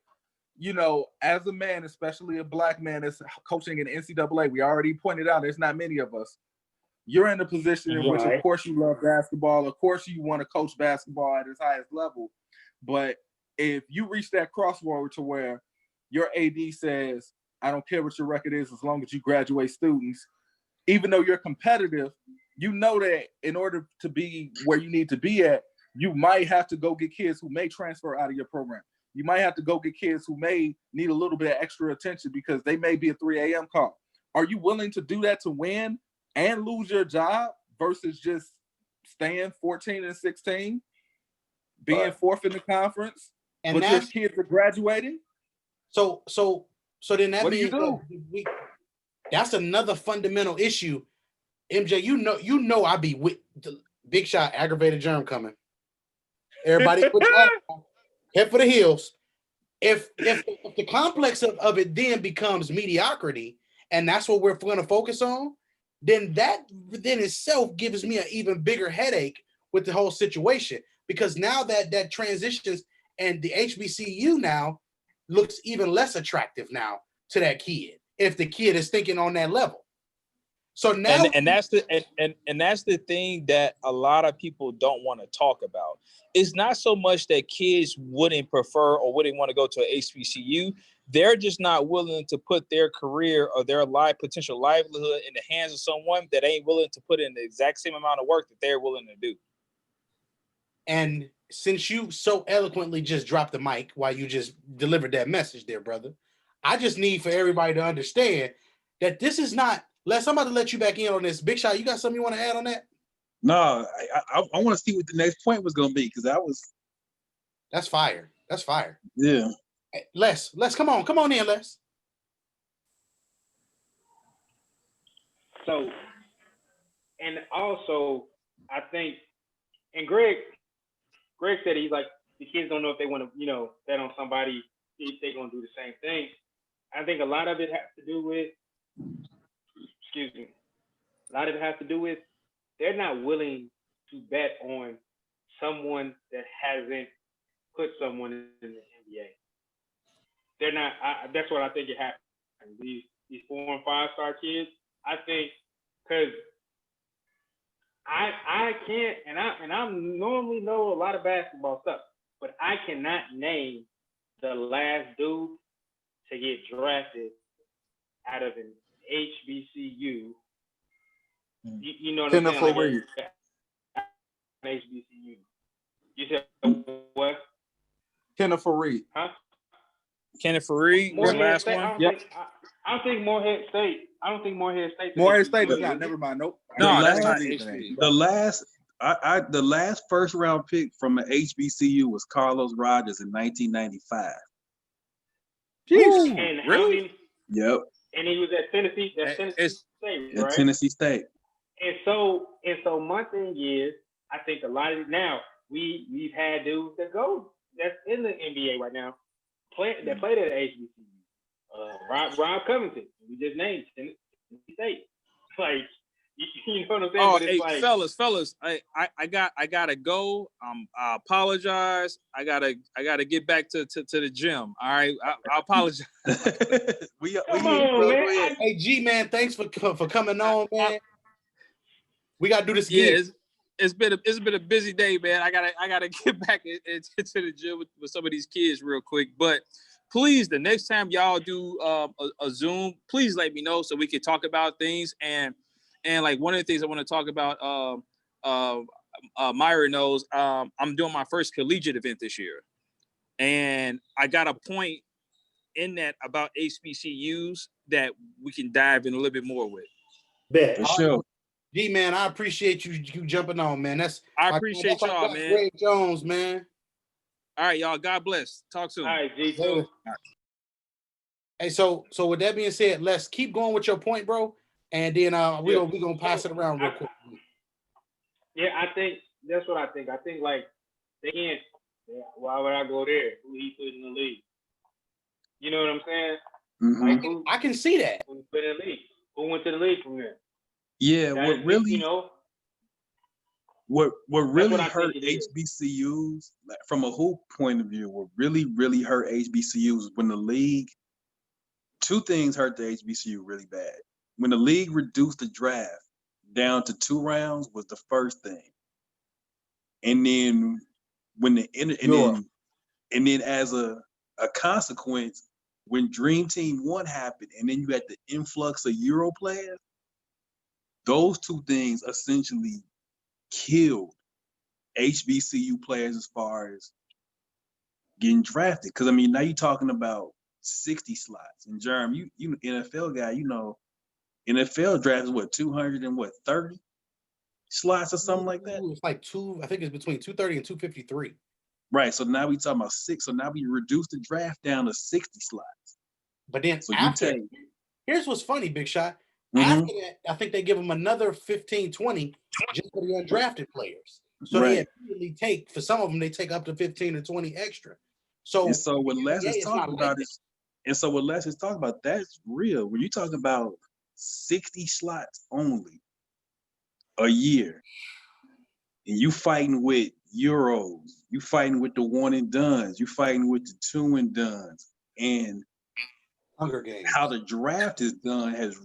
you know, as a man, especially a black man that's coaching in NCAA, we already pointed out there's not many of us. You're in a position in which, of course, you love basketball. Of course, you want to coach basketball at its highest level. But if you reach that crossroad to where your AD says, I don't care what your record is as long as you graduate students, even though you're competitive, you know that in order to be where you need to be at, you might have to go get kids who may transfer out of your program. You might have to go get kids who may need a little bit of extra attention because they may be a 3 a.m. call. Are you willing to do that to win and lose your job versus just staying 14 and 16, being fourth in the conference, but your kids are graduating? So then that what means do? That's another fundamental issue. MJ, you know I be with the big shot, aggravated germ coming. Everybody head for the hills. If the complex of it then becomes mediocrity, and that's what we're going to focus on, then that within itself gives me an even bigger headache with the whole situation, because now that transitions and the HBCU now looks even less attractive now to that kid if the kid is thinking on that level. So now, and that's the thing that a lot of people don't want to talk about. It's not so much that kids wouldn't prefer or wouldn't want to go to an HBCU. They're just not willing to put their career or their potential livelihood in the hands of someone that ain't willing to put in the exact same amount of work that they're willing to do. And since you so eloquently just dropped the mic while you just delivered that message there, brother, I just need for everybody to understand that this is not. Les, I'm about to let you back in on this. Big Shot, you got something you want to add on that? No, I want to see what the next point was going to be, because that's fire. That's fire. Yeah. Hey, Les, come on in, Les. So, and also, I think, and Greg said he's like, the kids don't know if they want to, bet on somebody, if they're going to do the same thing. I think a lot of it has to do with, they're not willing to bet on someone that hasn't put someone in the NBA. They're not. That's what I think it happens. These 4- and 5-star kids. I think because I can't, and I normally know a lot of basketball stuff, but I cannot name the last dude to get drafted out of an HBCU. You know what I'm saying? Like HBCU. You said what? Kenneth Fareed. Huh? Kenneth Fareed was the Morehead last State. one. I don't think Morehead State. I don't think Morehead State. Morehead State is not. Never mind. Nope. No, that's last- not Believe it HB. ain't. The last first round pick from an HBCU was Carlos Rogers in 1995. Jeez. And how Really? many? Yep, And he was at Tennessee. That's Tennessee It's- State, at right? Tennessee State. And so months and years, I think a lot of now we've had dudes that's in the NBA right now, that played at HBCU. Rob Covington, we just named Tennessee State. Like, you know what I'm saying? Oh, But it's hey, like, fellas, I gotta go. I apologize. I gotta get back to the gym. All right, I apologize. we come on, man. Hey, G man, thanks for coming on, man. We gotta do this Yeah, again. it's been a busy day, man. I gotta get back into the gym with some of these kids real quick. But please, the next time y'all do a Zoom, please let me know so we can talk about things. And like one of the things I want to talk about, Myra knows, I'm doing my first collegiate event this year, and I got a point in that about HBCUs that we can dive in a little bit more with. Bet. For sure. G man, I appreciate you jumping on, man. I appreciate y'all, man. Greg Jones, man. All right, y'all. God bless. Talk soon. all right, G2. Later. Hey, so with that being said, let's keep going with your point, bro. And then we're gonna pass it around real quick. Yeah, I think that's what I think. I think like they can't. Yeah, why would I go there? Who he put in the league? You know what I'm saying? Mhm. Like who I can see that. put in the league? Who went to the league from there? Yeah, That is, you know, what really what I hurt think it is. HBCUs like, from a hoop point of view, what really hurt HBCUs when the league. Two things hurt the HBCU really bad. When the league reduced the draft down to 2 rounds was the first thing, and then when and then as a consequence, when Dream Team 1 happened, and then you had the influx of Euro players, those two things essentially killed HBCU players as far as getting drafted. Because I mean, now you're talking about 60 slots. And Jerm, you NFL guy, you know, NFL draft is what 230 slots or something like that. It's like I think it's between 230 and 253. Right. So now we talking about 6. So now we reduced the draft down to 60 slots. But then So after, here's what's funny, Big Shot. After that, I think they give them another 15, 20 just for the undrafted players. So they immediately take, for some of them, they take up to 15 or 20 extra. So, and so what Les is it's not talking like about that. is, and so what Les is talking about, that's real. When you talk about 60 slots only a year, and you fighting with Euros, you fighting with the 1 and dones, you fighting with the 2 and dones, and Hunger Games. how the draft is done has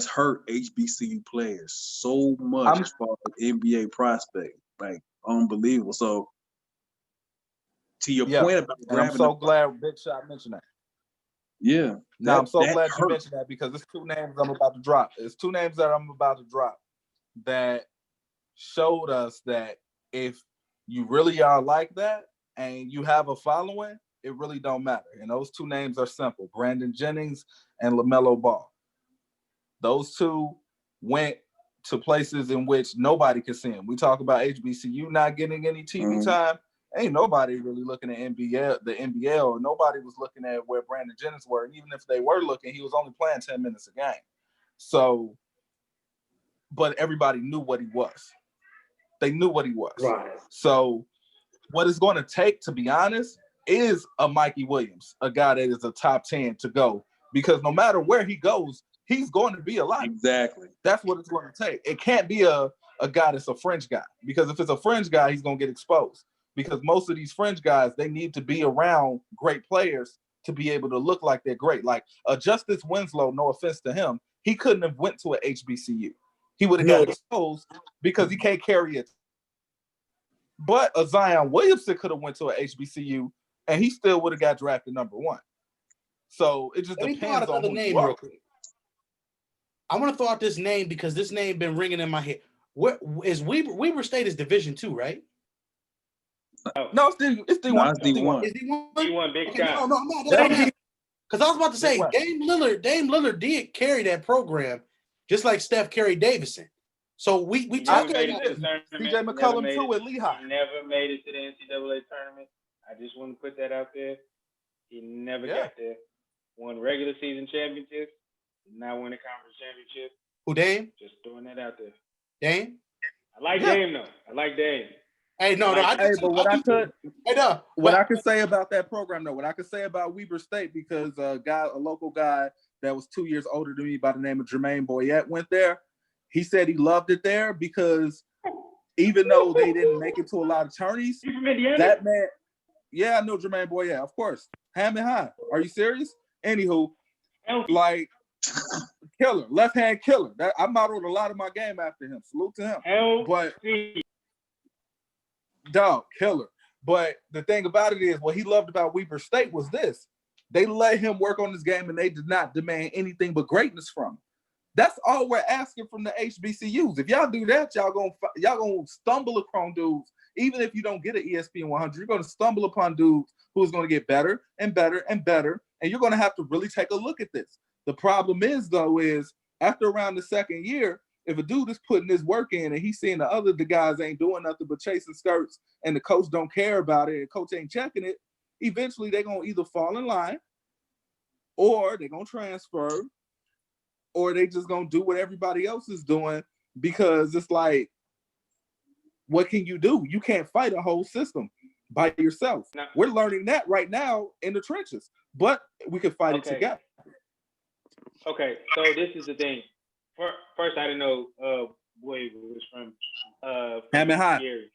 hurt HBCU players so much as far as NBA prospects, like unbelievable. So to your point about and I'm so glad Big Shot mentioned that. Yeah. Now I'm so glad you mentioned that because it's 2 names I'm about to drop. It's 2 names that I'm about to drop that showed us that if you really are like that and you have a following, it really don't matter. And those 2 names are simple: Brandon Jennings and LaMelo Ball. Those 2 went to places in which nobody could see them. We talk about HBCU not getting any TV time. Ain't nobody really looking at the NBL, or nobody was looking at where Brandon Jennings were. And even if they were looking, he was only playing 10 minutes a game. So, but everybody knew what he was. They knew what he was. Right. So what it's going to take, to be honest, is a Mikey Williams, a guy that is a top 10 to go. Because no matter where he goes, he's going to be a lot. Exactly. That's what it's going to take. It can't be a guy that's a fringe guy. Because if it's a fringe guy, he's going to get exposed. Because most of these fringe guys, they need to be around great players to be able to look like they're great. Like Justice Winslow, no offense to him, he couldn't have went to an HBCU. He would have got exposed because he can't carry it. But a Zion Williamson could have went to an HBCU and he still would have got drafted number 1. So it just depends on who name you are. real quick. I want to throw out this name because this name been ringing in my head. Where is Weber State is Division II, right? No, it's D1. No, it's D1. Is he one? D1 Big Okay, Sky. no, I'm not. That's D- Because I was about to say, What? Dame Lillard did carry that program, just like Steph carried Davidson. So we He I never tell made you it to this, the tournament. CJ He never McCollum made too it. at Lehigh. He never made it to the NCAA tournament. I just want to put that out there. He never Yeah. got there. Won regular season championships, not win a conference championship. who Dame? Just throwing that out there. Dame? I like Yeah. Dame though. I like Dame. Hey, no, Like- I Hey, do but too. what I do too. could Hey, no, what but- I could say about that program though, what I could say about Weber State, because a local guy that was 2 years older than me by the name of Jermaine Boyette went there. He said he loved it there because even though they didn't make it to a lot of tourneys, You from Indiana? that man, yeah, I know Jermaine Boyette, of course. Hammond High. Are you serious? Anywho, like killer, left hand killer. That I modeled a lot of my game after him. Salute to him. But dog, killer. But the thing about it is, what he loved about Weber State was this: they let him work on his game, and they did not demand anything but greatness from him. That's all we're asking from the HBCUs. If y'all do that, y'all gonna stumble upon dudes. Even if you don't get an ESPN 100, you're gonna stumble upon dudes who's gonna get better and better and better, and you're gonna have to really take a look at this. The problem is, though, is after around the second year, if a dude is putting his work in and he's seeing the guys ain't doing nothing but chasing skirts, and the coach don't care about it, and coach ain't checking it, eventually they're gonna either fall in line, or they're gonna transfer, or they just gonna do what everybody else is doing, because it's like, what can you do? You can't fight a whole system by yourself. No. We're learning that right now in the trenches, but we can fight it together. Okay, so this is the thing. First, I didn't know Boy was from Hammond High. Gary.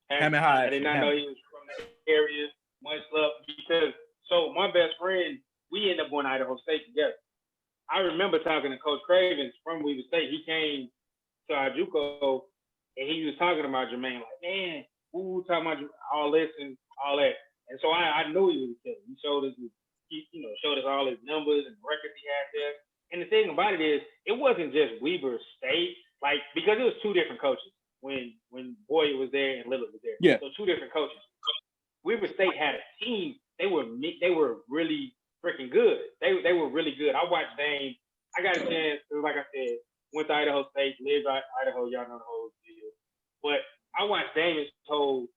Hammond High. I did not know he was from the area. Much love, because so my best friend, we ended up going to Idaho State together. I remember talking to Coach Cravens from Weber State. He came to our JUCO and he was talking about Jermaine, like, man, ooh, talking about all this and all that. And so I knew he was a killer. He showed us all his numbers and records he had there. And the thing about it is, it wasn't just Weber State, like, because it was two different coaches when Boyd was there and Lillard was there. Yeah. So two different coaches. Weber State had a team. They were really freaking good. They were really good. I watched Dame. I got a chance, like I said, went to Idaho State, lived in Idaho, y'all know the whole deal. But I watched Dame's whole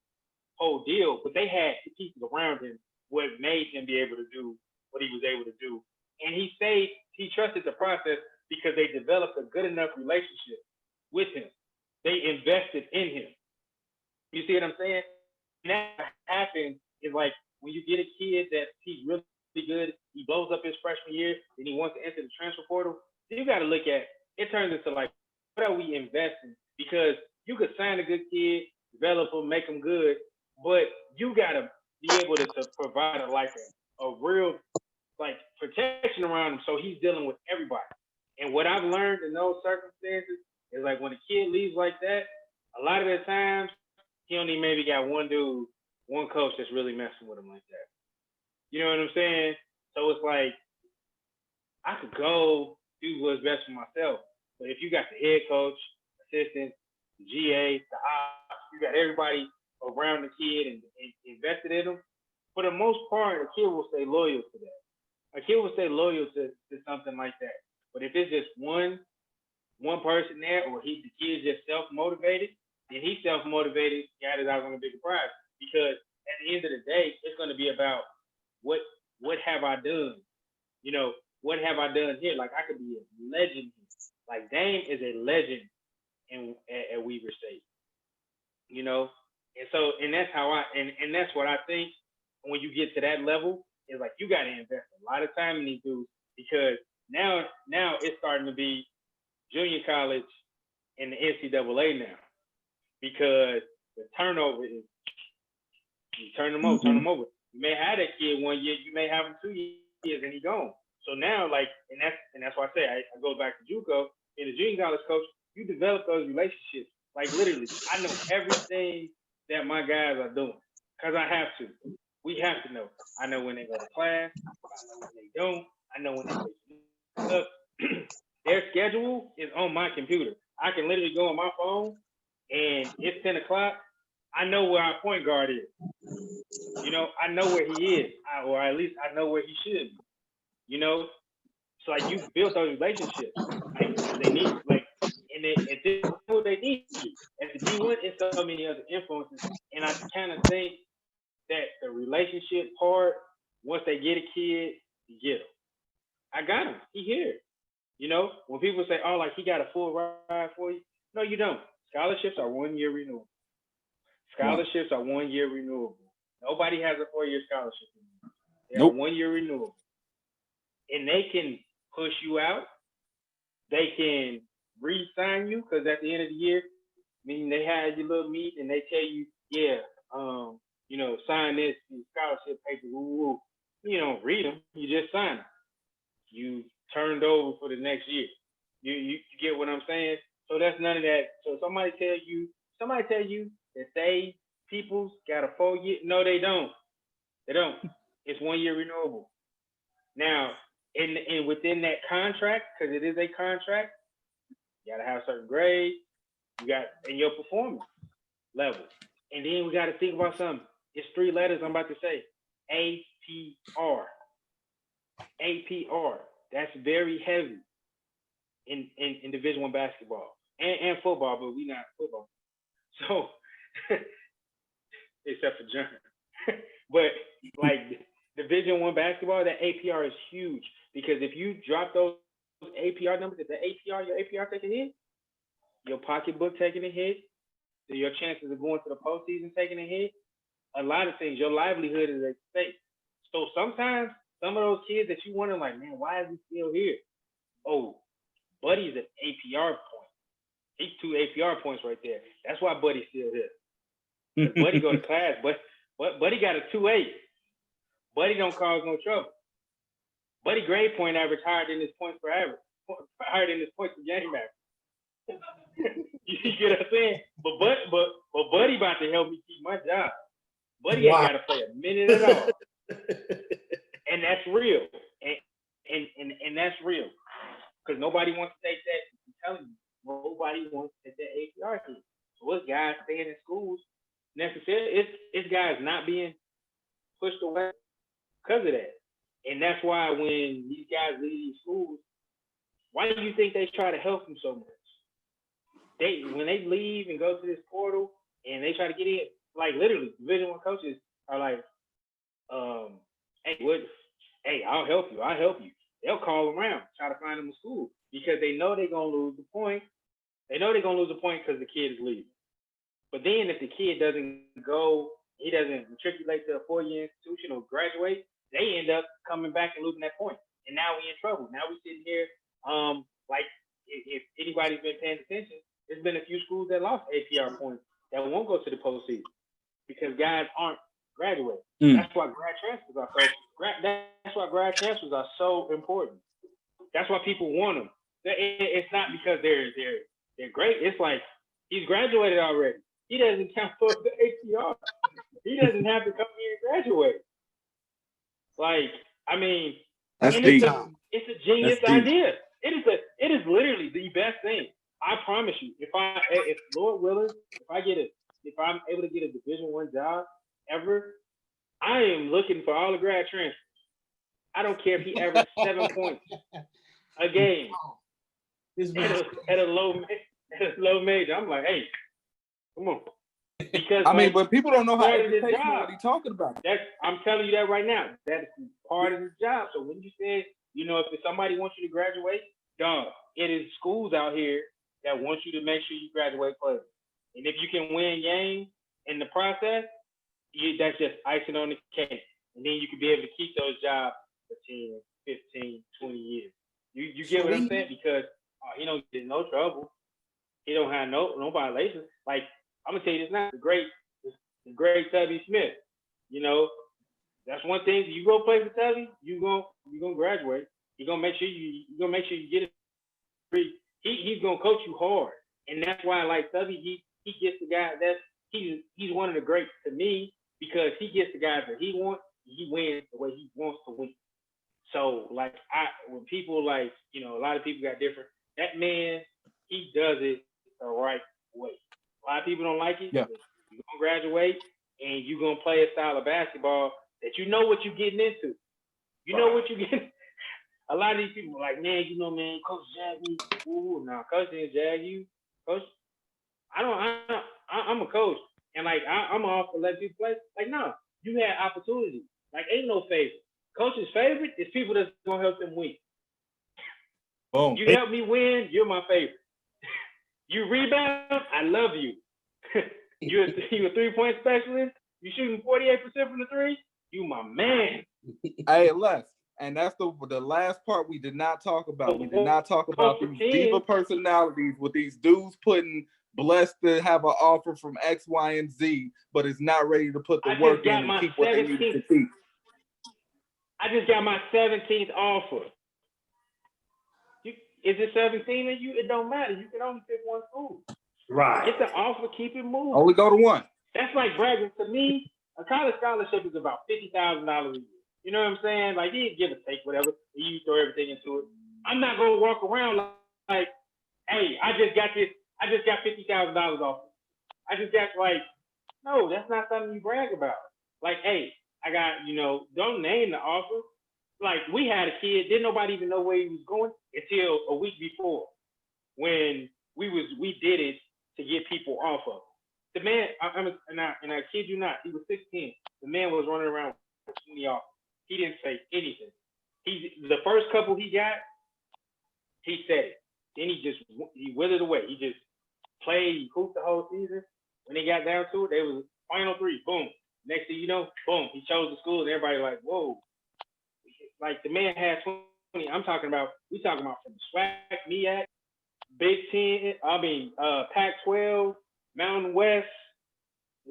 deal, but they had the pieces around him what made him be able to do what he was able to do. And he trusted the process because they developed a good enough relationship with him. They invested in him. You see what I'm saying? And that happens is like when you get a kid that he's really good, he blows up his freshman year, and he wants to enter the transfer portal. You got to look at it. Turns into like, what are we investing? Because you could sign a good kid, develop him, make him good, but you got to be able to provide a real like protection around him, so he's dealing with everybody. And what I've learned in those circumstances is like when a kid leaves like that, a lot of the times he only maybe got one coach that's really messing with him like that. You know what I'm saying? So it's like I could go do what's best for myself, but if you got the head coach, assistant, the GA, the ops, you got everybody around the kid and invested in them, for the most part, a kid will stay loyal to that. A kid will stay loyal to something like that. But if it's just one person there, or the kid's just self-motivated, then he's self-motivated, got it out on a bigger prize. Because at the end of the day, it's going to be about what have I done? You know, what have I done here? Like, I could be a legend. Like, Dame is a legend at Weber State. You know? And that's how and that's what I think when you get to that level, is like you got to invest a lot of time in these dudes, because now it's starting to be junior college and the NCAA now, because the turnover is, you turn them over. You may have that kid 1 year, you may have him 2 years, and he's gone. So now, like, and that's why I say I go back to JUCO. In the junior college coach, you develop those relationships. Like, literally, I know everything that my guys are doing because I have to. We have to know. I know when they go to class. I know when they don't. I know when they wake up. Their schedule is on my computer. I can literally go on my phone, and it's 10 o'clock. I know where our point guard is. You know, I know where he is, or at least I know where he should be. You know, so like you built those relationships. Like they need, like, and this is what they need. At the D1, it's so many other influences, and I kind of think that the relationship part, once they get a kid, you get him. I got him. He here. You know, when people say, "Oh, like he got a full ride for you," no, you don't. Scholarships are 1 year renewable. Scholarships are 1 year renewable. Nobody has a 4-year scholarship anymore. They're 1 year renewable. And they can push you out. They can re-sign you because at the end of the year, meaning they have your little meet and they tell you, yeah, you know, sign this scholarship paper. Woo, woo. You don't read them. You just sign them. You turned over for the next year. You get what I'm saying? So that's none of that. So somebody tell you that they people's got a 4-year. No, they don't. They don't. It's 1 year renewable. Now, and within that contract, because it is a contract, you gotta have certain grades. You got in your performance level, and then we got to think about something. It's 3 letters. I'm about to say APR. APR. That's very heavy in Division I basketball and football, but we not football. So, except for John. But like Division I basketball, that APR is huge because if you drop those APR numbers, if your APR take a hit, your pocketbook taking a hit, so your chances of going to the postseason taking a hit, a lot of things, your livelihood is at stake. So sometimes some of those kids that you wonder, like, man, why is he still here? Oh, Buddy's an APR point. He's 2 APR points right there. That's why Buddy's still here. Buddy go to class, but Buddy got a 2.8. Buddy don't cause no trouble. Buddy grade point average higher than his points per average, higher than his points per game average. You get what I'm saying? But Buddy about to help me keep my job. Buddy ain't got to play a minute at all, and that's real. And that's real because nobody wants to take that. I'm telling you, nobody wants to take that APR hit. So it's guys staying in schools necessarily. It's guys not being pushed away because of that. And that's why when these guys leave these schools, why do you think they try to help them so much? When they leave and go to this portal and they try to get in, like literally, Division I coaches are like, hey, I'll help you. They'll call around, try to find them a school because they know they're gonna lose the point. They know they're gonna lose the point because the kid is leaving. But then if the kid doesn't go, he doesn't matriculate to a 4-year institution or graduate, they end up coming back and losing that point. And now we're in trouble. Now we're sitting here, like if anybody's been paying attention, there's been a few schools that lost APR points that won't go to the postseason because guys aren't graduating. That's why grad transfers are so important. That's why people want them. It's not because they're great. It's like he's graduated already. He doesn't count for the APR. He doesn't have to come here and graduate. Like, I mean, that's deep. It's a genius idea. It is literally the best thing. I promise you. If Lord willing, if I'm able to get a Division I job ever, I am looking for all the grad transfers. I don't care if he averages 7 points a game at a low major. I'm like, hey, come on. Because I mean, but people don't know how education what he's talking about. I'm telling you that right now. That's part of his job. So when you say, if somebody wants you to graduate, dog, it is schools out here that want you to make sure you graduate first. And if you can win games in the process, that's just icing on the cake. And then you can be able to keep those jobs for 10, 15, 20 years. You get what I'm saying? Because he don't get in no trouble. He don't have no violations. Like, I'm gonna tell you this now, the great Tubby Smith. That's one thing. You go play for Tubby, you gonna graduate. He's gonna make sure you get it free. He's gonna coach you hard, and that's why I like Tubby. He gets the guy he's one of the greats to me because he gets the guys that he wants. He wins the way he wants to win. So like when people like a lot of people got different. That man, he does it the right way. A lot of people don't like it. Yeah. You're gonna graduate and you're gonna play a style of basketball that you know what you're getting into. You know what you're getting. A lot of these people are like, man, man, Coach jagged me. Ooh, no, Coach didn't jag you. Coach, I'm a coach. And like I'm off to let people play. Like, no, you had opportunity. Like, ain't no favorite. Coach's favorite is people that's gonna help them win. Boom. You help me win, you're my favorite. You rebound, I love you. you a 3-point specialist, you shooting 48% from the three, you my man. Hey, Les, and that's the last part we did not talk about. We did not talk about these diva personalities with these dudes blessed to have an offer from X, Y, and Z, but is not ready to put the work in and keep what they need to keep. I just got my 17th offer. Is it 17 of you? It don't matter. You can only pick one school. Right. Get the offer, keep it moving. Only go to one. That's like bragging. To me, a college scholarship is about $50,000 a year. You know what I'm saying? Like, you give or take whatever, and you throw everything into it. I'm not gonna walk around like, hey, I just got $50,000 off. I just got no, that's not something you brag about. Like, hey, I got, don't name the offer. Like, we had a kid, didn't nobody even know where he was going until a week before, when we did it to get people off of it. The man, and I kid you not, he was 16. The man was running around with 20 offers. He didn't say anything. The first couple he got, he said it. Then he withered away. He just played, he hooped the whole season. When they got down to it, they was final three, boom. Next thing you know, boom, he chose the school, and everybody like, whoa. Like, the man had 20. We talking about from SWAC, MEAC, Big Ten, Pac-12, Mountain West,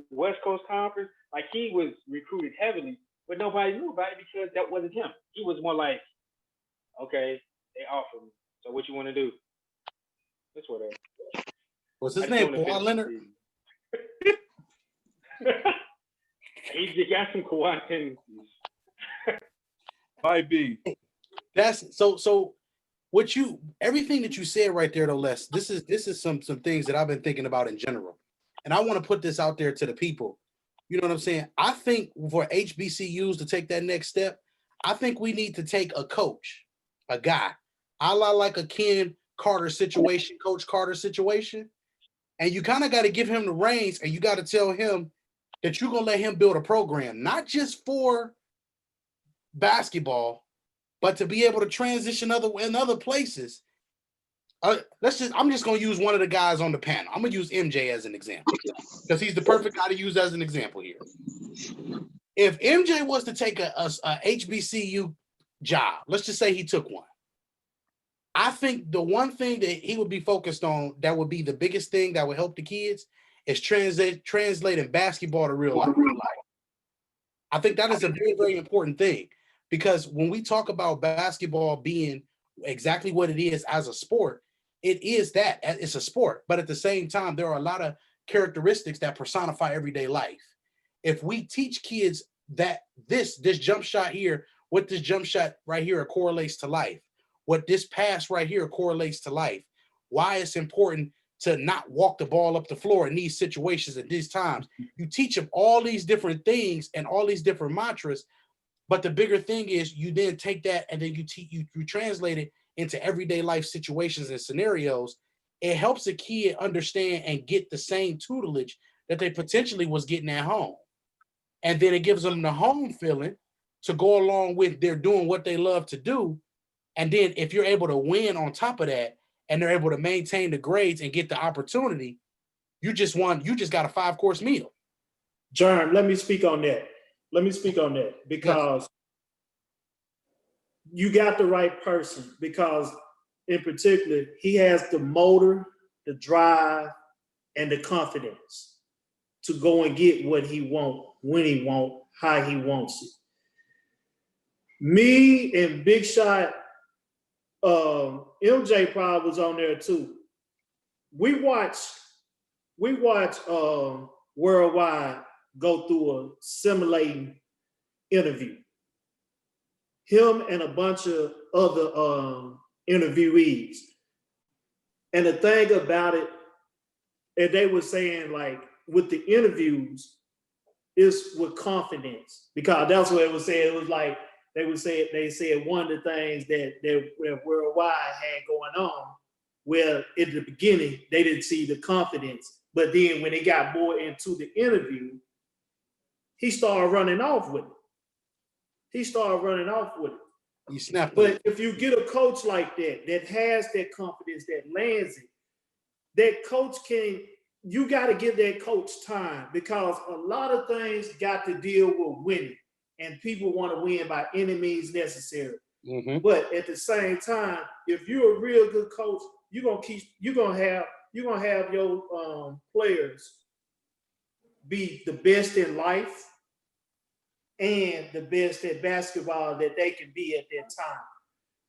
West Coast Conference. Like, he was recruited heavily, but nobody knew about it because that wasn't him. He was more like, okay, they offered me. So what you want to do? That's whatever. What's his name? Kawhi Leonard? He just got some Kawhi tendencies. Might be. That's so everything that you said right there, though, Les, this is some things that I've been thinking about in general. And I want to put this out there to the people. You know what I'm saying? I think for HBCUs to take that next step, I think we need to take a coach, a guy, a la like a Ken Carter situation, Coach Carter situation. And you kind of got to give him the reins, and you got to tell him that you're going to let him build a program, not just for basketball, but to be able to transition in other places. I'm just going to use one of the guys on the panel. I'm going to use MJ as an example because he's the perfect guy to use as an example here. If MJ was to take a HBCU job, let's just say he took one, I think the one thing that he would be focused on that would be the biggest thing that would help the kids is translating basketball to real life. I think that is a very, very important thing, because when we talk about basketball being exactly what it is as a sport, it is that it's a sport. But at the same time, there are a lot of characteristics that personify everyday life. If we teach kids that this jump shot here, what this jump shot right here correlates to life, what this pass right here correlates to life, why it's important to not walk the ball up the floor in these situations at these times. You teach them all these different things and all these different mantras, but the bigger thing is you then take that and then you translate it into everyday life situations and scenarios. It helps a kid understand and get the same tutelage that they potentially was getting at home. And then it gives them the home feeling to go along with they're doing what they love to do. And then if you're able to win on top of that, and they're able to maintain the grades and get the opportunity, you just got a 5-course meal. Jerm, let me speak on that. Because you got the right person, because in particular, he has the motor, the drive, and the confidence to go and get what he wants, when he wants, how he wants it. Me and Big Shot, MJ probably was on there too. We watch Worldwide go through a simulating interview. Him and a bunch of other interviewees. And the thing about it, and they were saying like with the interviews is with confidence, because that's what it was saying. It was like they said one of the things that Worldwide had going on, where in the beginning they didn't see the confidence, but then when they got more into the interview, he started running off with it. He snapped. But if you get a coach like that has that confidence, that lands it, that coach you got to give that coach time, because a lot of things got to deal with winning, and people want to win by any means necessary. Mm-hmm. But at the same time, if you're a real good coach, you're gonna have your players be the best in life and the best at basketball that they can be at that time.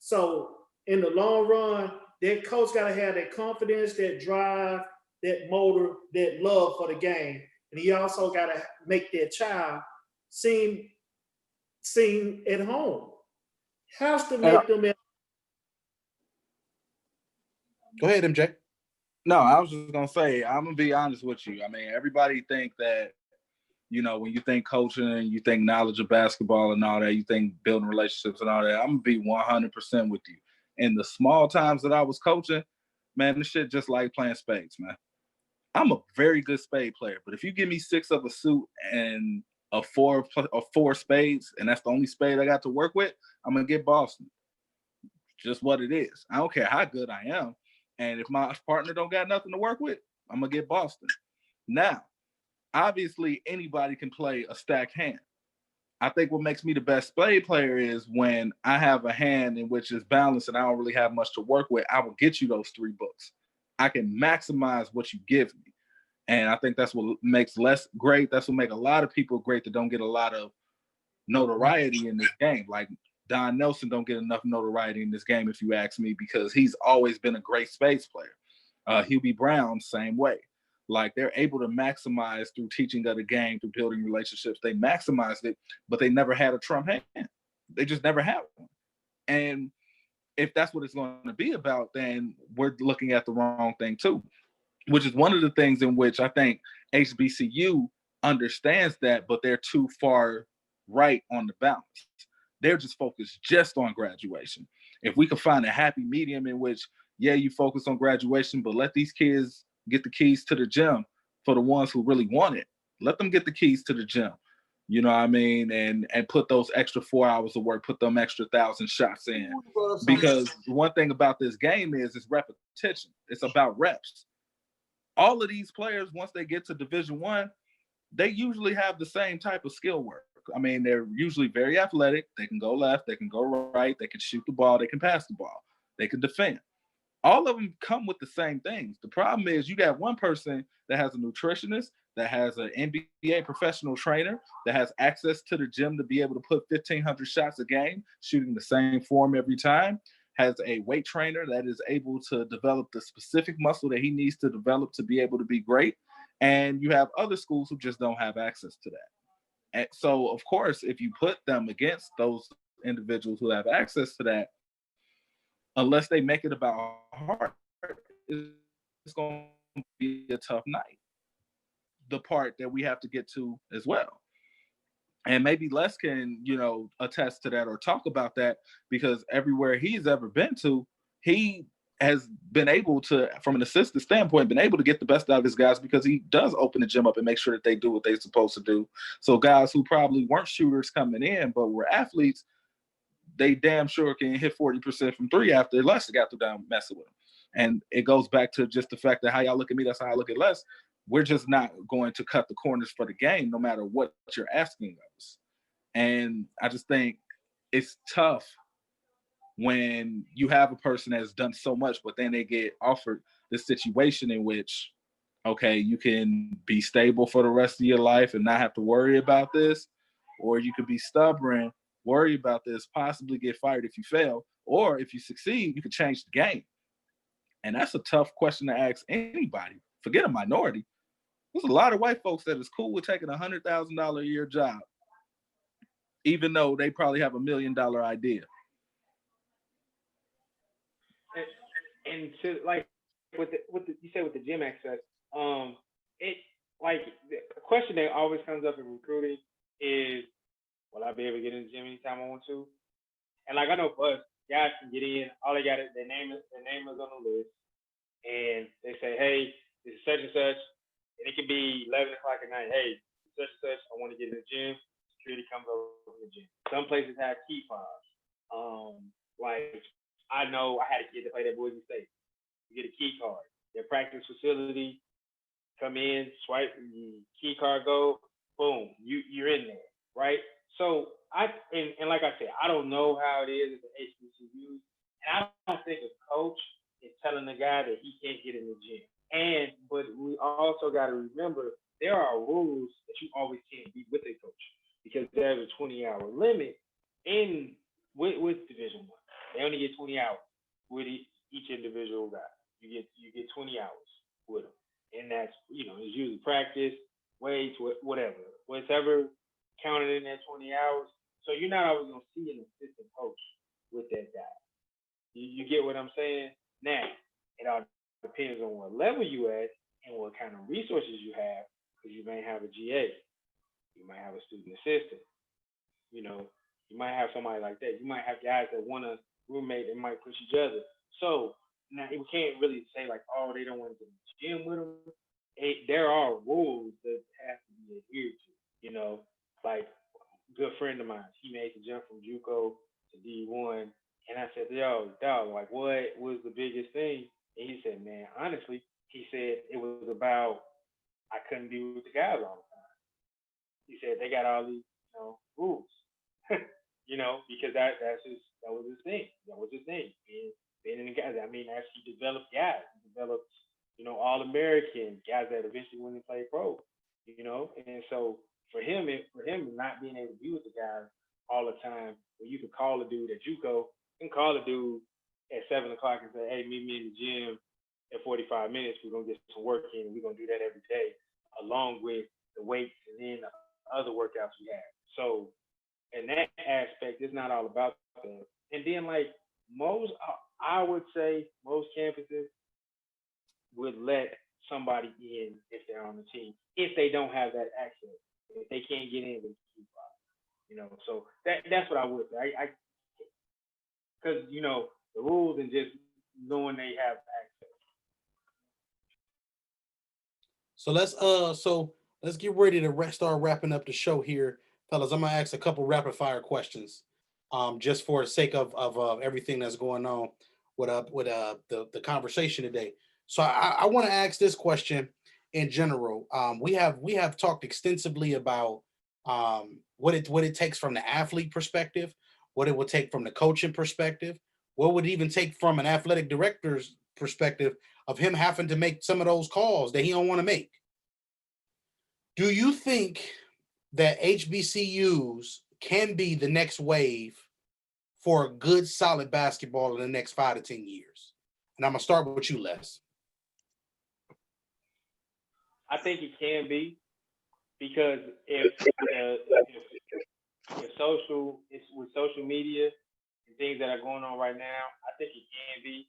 So in the long run, that coach got to have that confidence, that drive, that motor, that love for the game. And he also got to make that child seem at home. Has to make them at. Go ahead, MJ. No, I was just gonna say, I'm gonna be honest with you. I mean, everybody think that, you know, when you think coaching and you think knowledge of basketball and all that, you think building relationships and all that. I'm gonna be 100% with you. In the small times that I was coaching, man, this shit just like playing spades, man. I'm a very good spade player, but if you give me 6 of a suit and a four spades, and that's the only spade I got to work with, I'm gonna get Boston. Just what it is. I don't care how good I am. And if my partner don't got nothing to work with, I'm gonna get Boston. Now, obviously, anybody can play a stacked hand. I think what makes me the best spade player is when I have a hand in which is balanced and I don't really have much to work with. I will get you those 3 books. I can maximize what you give me. And I think that's what makes Les great. That's what makes a lot of people great that don't get a lot of notoriety in this game. Like Don Nelson don't get enough notoriety in this game, if you ask me, because he's always been a great spades player. Hubie Brown, same way. Like they're able to maximize through teaching of the game, through building relationships. They maximized it, but they never had a trump hand. They just never had one. And if that's what it's going to be about, then we're looking at the wrong thing too, which is one of the things in which I think HBCU understands that, but they're too far right on the balance. They're just focused just on graduation. If we could find a happy medium in which, yeah, you focus on graduation, but let these kids get the keys to the gym for the ones who really want it. Let them get the keys to the gym. You know what I mean? And put those extra 4 hours of work, put them extra 1,000 shots in. Because one thing about this game is it's repetition. It's about reps. All of these players, once they get to Division I, they usually have the same type of skill work. I mean, they're usually very athletic. They can go left, they can go right, they can shoot the ball, they can pass the ball, they can defend. All of them come with the same things. The problem is you got one person that has a nutritionist, that has an NBA professional trainer, that has access to the gym to be able to put 1,500 shots a game, shooting the same form every time, has a weight trainer that is able to develop the specific muscle that he needs to develop to be able to be great. And you have other schools who just don't have access to that. And so, of course, if you put them against those individuals who have access to that, unless they make it about heart, it's going to be a tough night. The part that we have to get to as well. And maybe Les can, you know, attest to that or talk about that, because everywhere he's ever been to, he has been able to, from an assistant standpoint, been able to get the best out of his guys, because he does open the gym up and make sure that they do what they're supposed to do. So guys who probably weren't shooters coming in, but were athletes, they damn sure can hit 40% from 3 after Les got through down messing with them. And it goes back to just the fact that how y'all look at me, that's how I look at Les. We're just not going to cut the corners for the game, no matter what you're asking of us. And I just think it's tough when you have a person that's done so much, but then they get offered this situation in which, okay, you can be stable for the rest of your life and not have to worry about this, or you could be stubborn, worry about this, possibly get fired if you fail, or if you succeed, you could change the game. And that's a tough question to ask anybody. Forget a minority. There's a lot of white folks that is cool with taking $100,000 a year job, even though they probably have $1 million idea. And to like with the you said with the gym access, like the question that always comes up in recruiting is, will I be able to get in the gym anytime I want to? And like I know for us, guys can get in. All they got is their name is on the list, and they say, hey, this is such and such, and it could be 11 o'clock at night. Hey, such and such, I want to get in the gym. Security comes over to the gym. Some places have key fobs. Like I know I had a kid that played at Boise State. You get a key card. Their practice facility, come in, swipe, key card go, boom, you're in there, right? So and like I said, I don't know how it is at the HBCUs, and I don't think a coach is telling the guy that he can't get in the gym. But we also got to remember there are rules that you always can't be with a coach because there's a 20-hour limit in with Division One. They only get 20 hours with each individual guy. You get 20 hours with them, and that's it's usually practice, weights, whatever counted in that 20 hours. So you're not always gonna see an assistant coach with that guy. You get what I'm saying? Now it all depends on what level you at and what kind of resources you have, because you may have a GA, you might have a student assistant, you might have somebody like that. You might have guys that want a roommate and might push each other. So now we can't really say like, oh, they don't want to get in the gym with them. There are rules that have to be adhered to. Like a good friend of mine, he made the jump from JUCO to D1, and I said, yo, dog, like what was the biggest thing? And he said, man, honestly, he said it was about I couldn't be with the guys all the time. He said they got all these rules. Because that was his thing. That was his thing. Being in the guys. I mean, as he developed guys, he developed, all American guys that eventually went and played pro. And so for him not being able to be with the guys all the time, where you could call a dude at JUCO and call a dude at 7 o'clock and say, hey, meet me in the gym at 45 minutes. We're gonna get some work in, and we're gonna do that every day, along with the weights and then the other workouts we have. So in that aspect, it's not all about that. And then like I would say most campuses would let somebody in if they're on the team, if they don't have that access. If they can't get in, they keep out. So that's what I would say. I because the rules and just knowing they have access. So let's get ready to start wrapping up the show here, fellas. I'm gonna ask a couple rapid fire questions, just for the sake of everything that's going on with the conversation today. So I want to ask this question in general. We have talked extensively about what it takes from the athlete perspective, what it would take from the coaching perspective, what would it even take from an athletic director's perspective of him having to make some of those calls that he don't want to make. Do you think that HBCUs can be the next wave for a good, solid basketball in the next 5 to 10 years? And I'm gonna start with you, Les. I think it can be, because if with social media and things that are going on right now, I think it can be,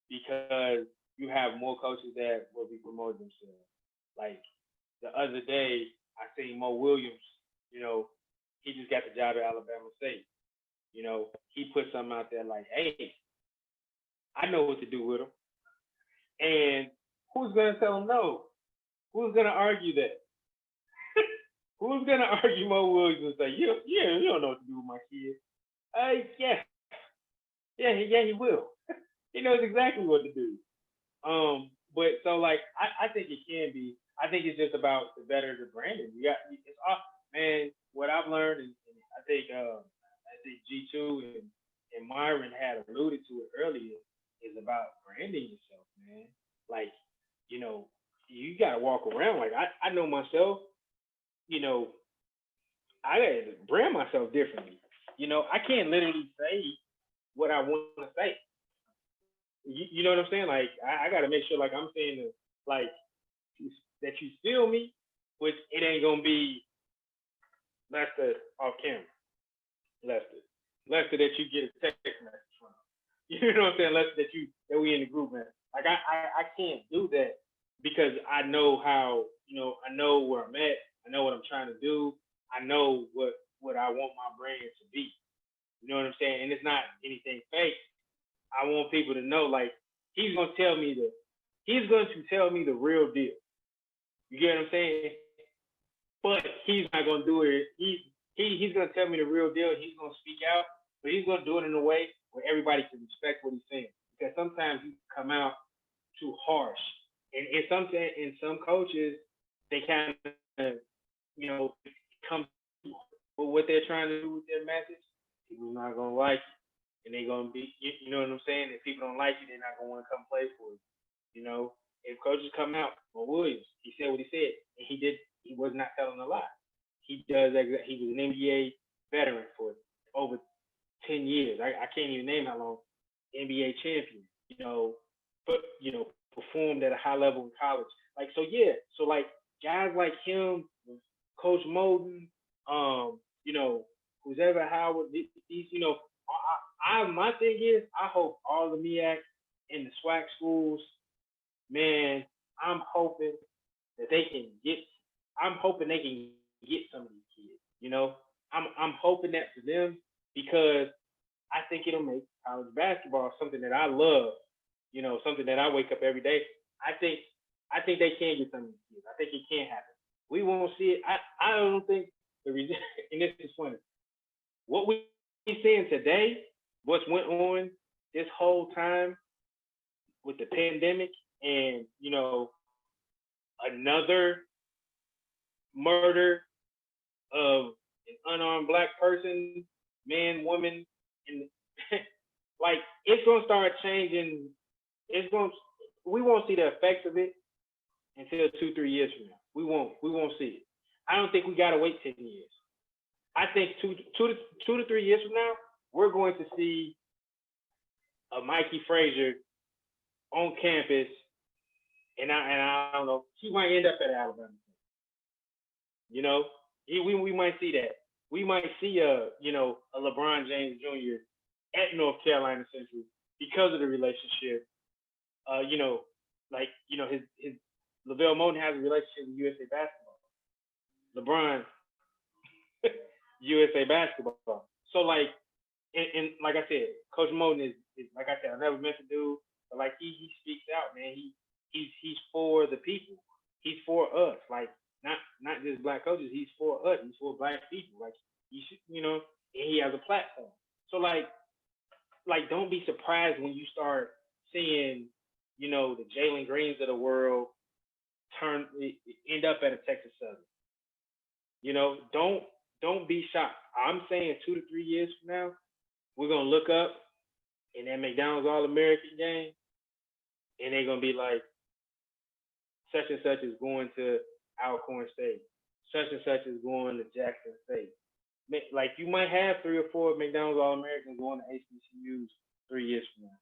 because you have more coaches that will be promoting themselves. Like the other day, I seen Mo Williams. He just got the job at Alabama State. He put something out there like, "Hey, I know what to do with him," and who's gonna tell him no? Who's gonna argue that? Who's gonna argue Mo Williams and say, "You don't know what to do with my kid"? Yeah, he will. He knows exactly what to do. But so like I think it can be. I think it's just about the better the branding. It's all, man. What I've learned, and I think G2 and Myron had alluded to it earlier, is about branding yourself, man. Like, you gotta walk around. Like I know myself, I gotta brand myself differently. I can't literally say what I want to say. You know what I'm saying? Like I got to make sure like I'm saying like that you feel me, which it ain't gonna be Lester off camera. Lester that you get a text message from. You know what I'm saying? Lester that we in the group, man. Like I can't do that because I know how, I know where I'm at. I know what I'm trying to do. I know what I want my brand to be. You know what I'm saying? And it's not anything fake. I want people to know, like, he's going to tell me the real deal. You get what I'm saying? But he's not going to do it. He's going to tell me the real deal. He's going to speak out, but he's going to do it in a way where everybody can respect what he's saying. Because sometimes you come out too harsh, and some coaches, they kind of, come with what they're trying to do with their message. People's not going to like it, and they're going to be, you know what I'm saying? If people don't like you, they're not going to want to come play for you. If coaches come out, well, Williams, he said what he said, and he was not telling a lie. He was an NBA veteran for over 10 years. I can't even name how long. NBA champion, but performed at a high level in college. So guys like him, Coach Moden, who's ever Howard, these, my thing is, I hope all the MEAC and the SWAC schools, man, I'm hoping they can get some of these kids. I'm hoping that for them, because I think it'll make college basketball something that I love, something that I wake up every day. I think they can get some of these kids. I think it can happen. We won't see it. I don't think and this is funny. What we're seeing today, what's went on this whole time with the pandemic and, another murder of an unarmed Black person, man, woman, and like, it's gonna start changing. We won't see the effects of it until 2-3 years from now. We won't see it. I don't think we gotta wait 10 years. I think two to 3 years from now, we're going to see a Mikey Frazier on campus, and I don't know, he might end up at Alabama. We might see that. We might see a LeBron James Jr. at North Carolina Central because of the relationship. His LaVelle Moden has a relationship with USA Basketball. LeBron, USA Basketball. So like I said, Coach Moden is like I said, I never met the dude, but like he speaks out, man. He's for the people. He's for us. Like not just Black coaches. He's for us. He's for Black people. Like he should, and he has a platform. So like don't be surprised when you start seeing, the Jalen Greens of the world end up at a Texas Southern. Don't be shocked. I'm saying 2 to 3 years from now, we're gonna look up in that McDonald's All-American game, and they're gonna be like, such and such is going to Alcorn State. Such and such is going to Jackson State. Like, you might have 3 or 4 McDonald's All-Americans going to HBCUs 3 years from now.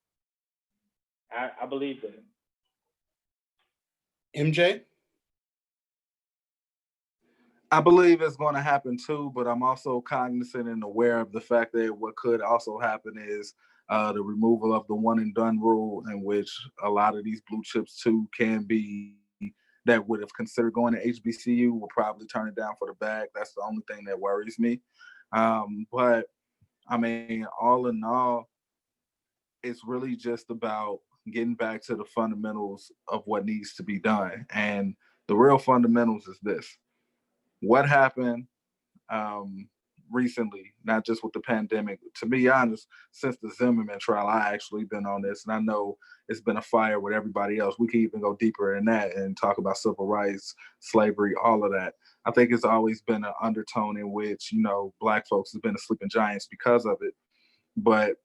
I believe that. MJ? I believe it's going to happen too, but I'm also cognizant and aware of the fact that what could also happen is the removal of the one and done rule, in which a lot of these blue chips too can be that would have considered going to HBCU will probably turn it down for the bag. That's the only thing that worries me. But I mean, all in all, it's really just about getting back to the fundamentals of what needs to be done. And the real fundamentals is this. What happened recently, not just with the pandemic, to be honest, since the Zimmerman trial, I actually been on this, and I know it's been a fire with everybody else. We can even go deeper in that and talk about civil rights, slavery, all of that. I think it's always been an undertone in which, Black folks have been sleeping giants because of it. But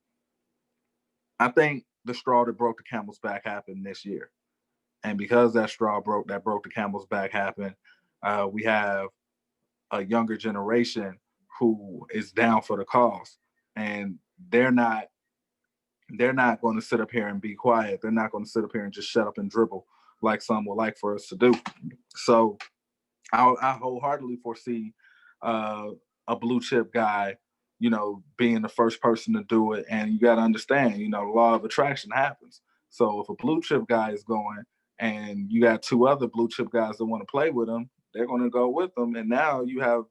I think the straw that broke the camel's back happened this year. And because that straw broke the camel's back happened, we have a younger generation who is down for the cause, and they're not going to sit up here and be quiet. They're not going to sit up here and just shut up and dribble like some would like for us to do. So I wholeheartedly foresee a blue chip guy, being the first person to do it. And you got to understand, the law of attraction happens. So if a blue chip guy is going and you got 2 other blue chip guys that want to play with him, they're going to go with him. And now you have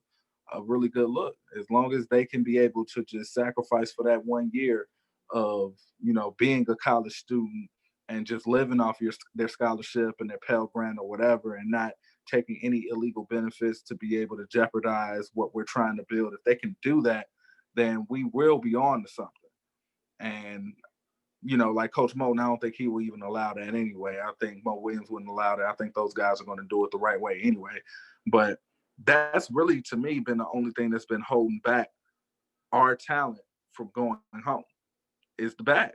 a really good look. As long as they can be able to just sacrifice for that 1 year of, being a college student and just living off their scholarship and their Pell Grant or whatever, and not taking any illegal benefits to be able to jeopardize what we're trying to build. If they can do that, then we will be on to something. And, like Coach Mo, I don't think he will even allow that anyway. I think Mo Williams wouldn't allow that. I think those guys are going to do it the right way anyway. But that's really, to me, been the only thing that's been holding back our talent from going home is the bag.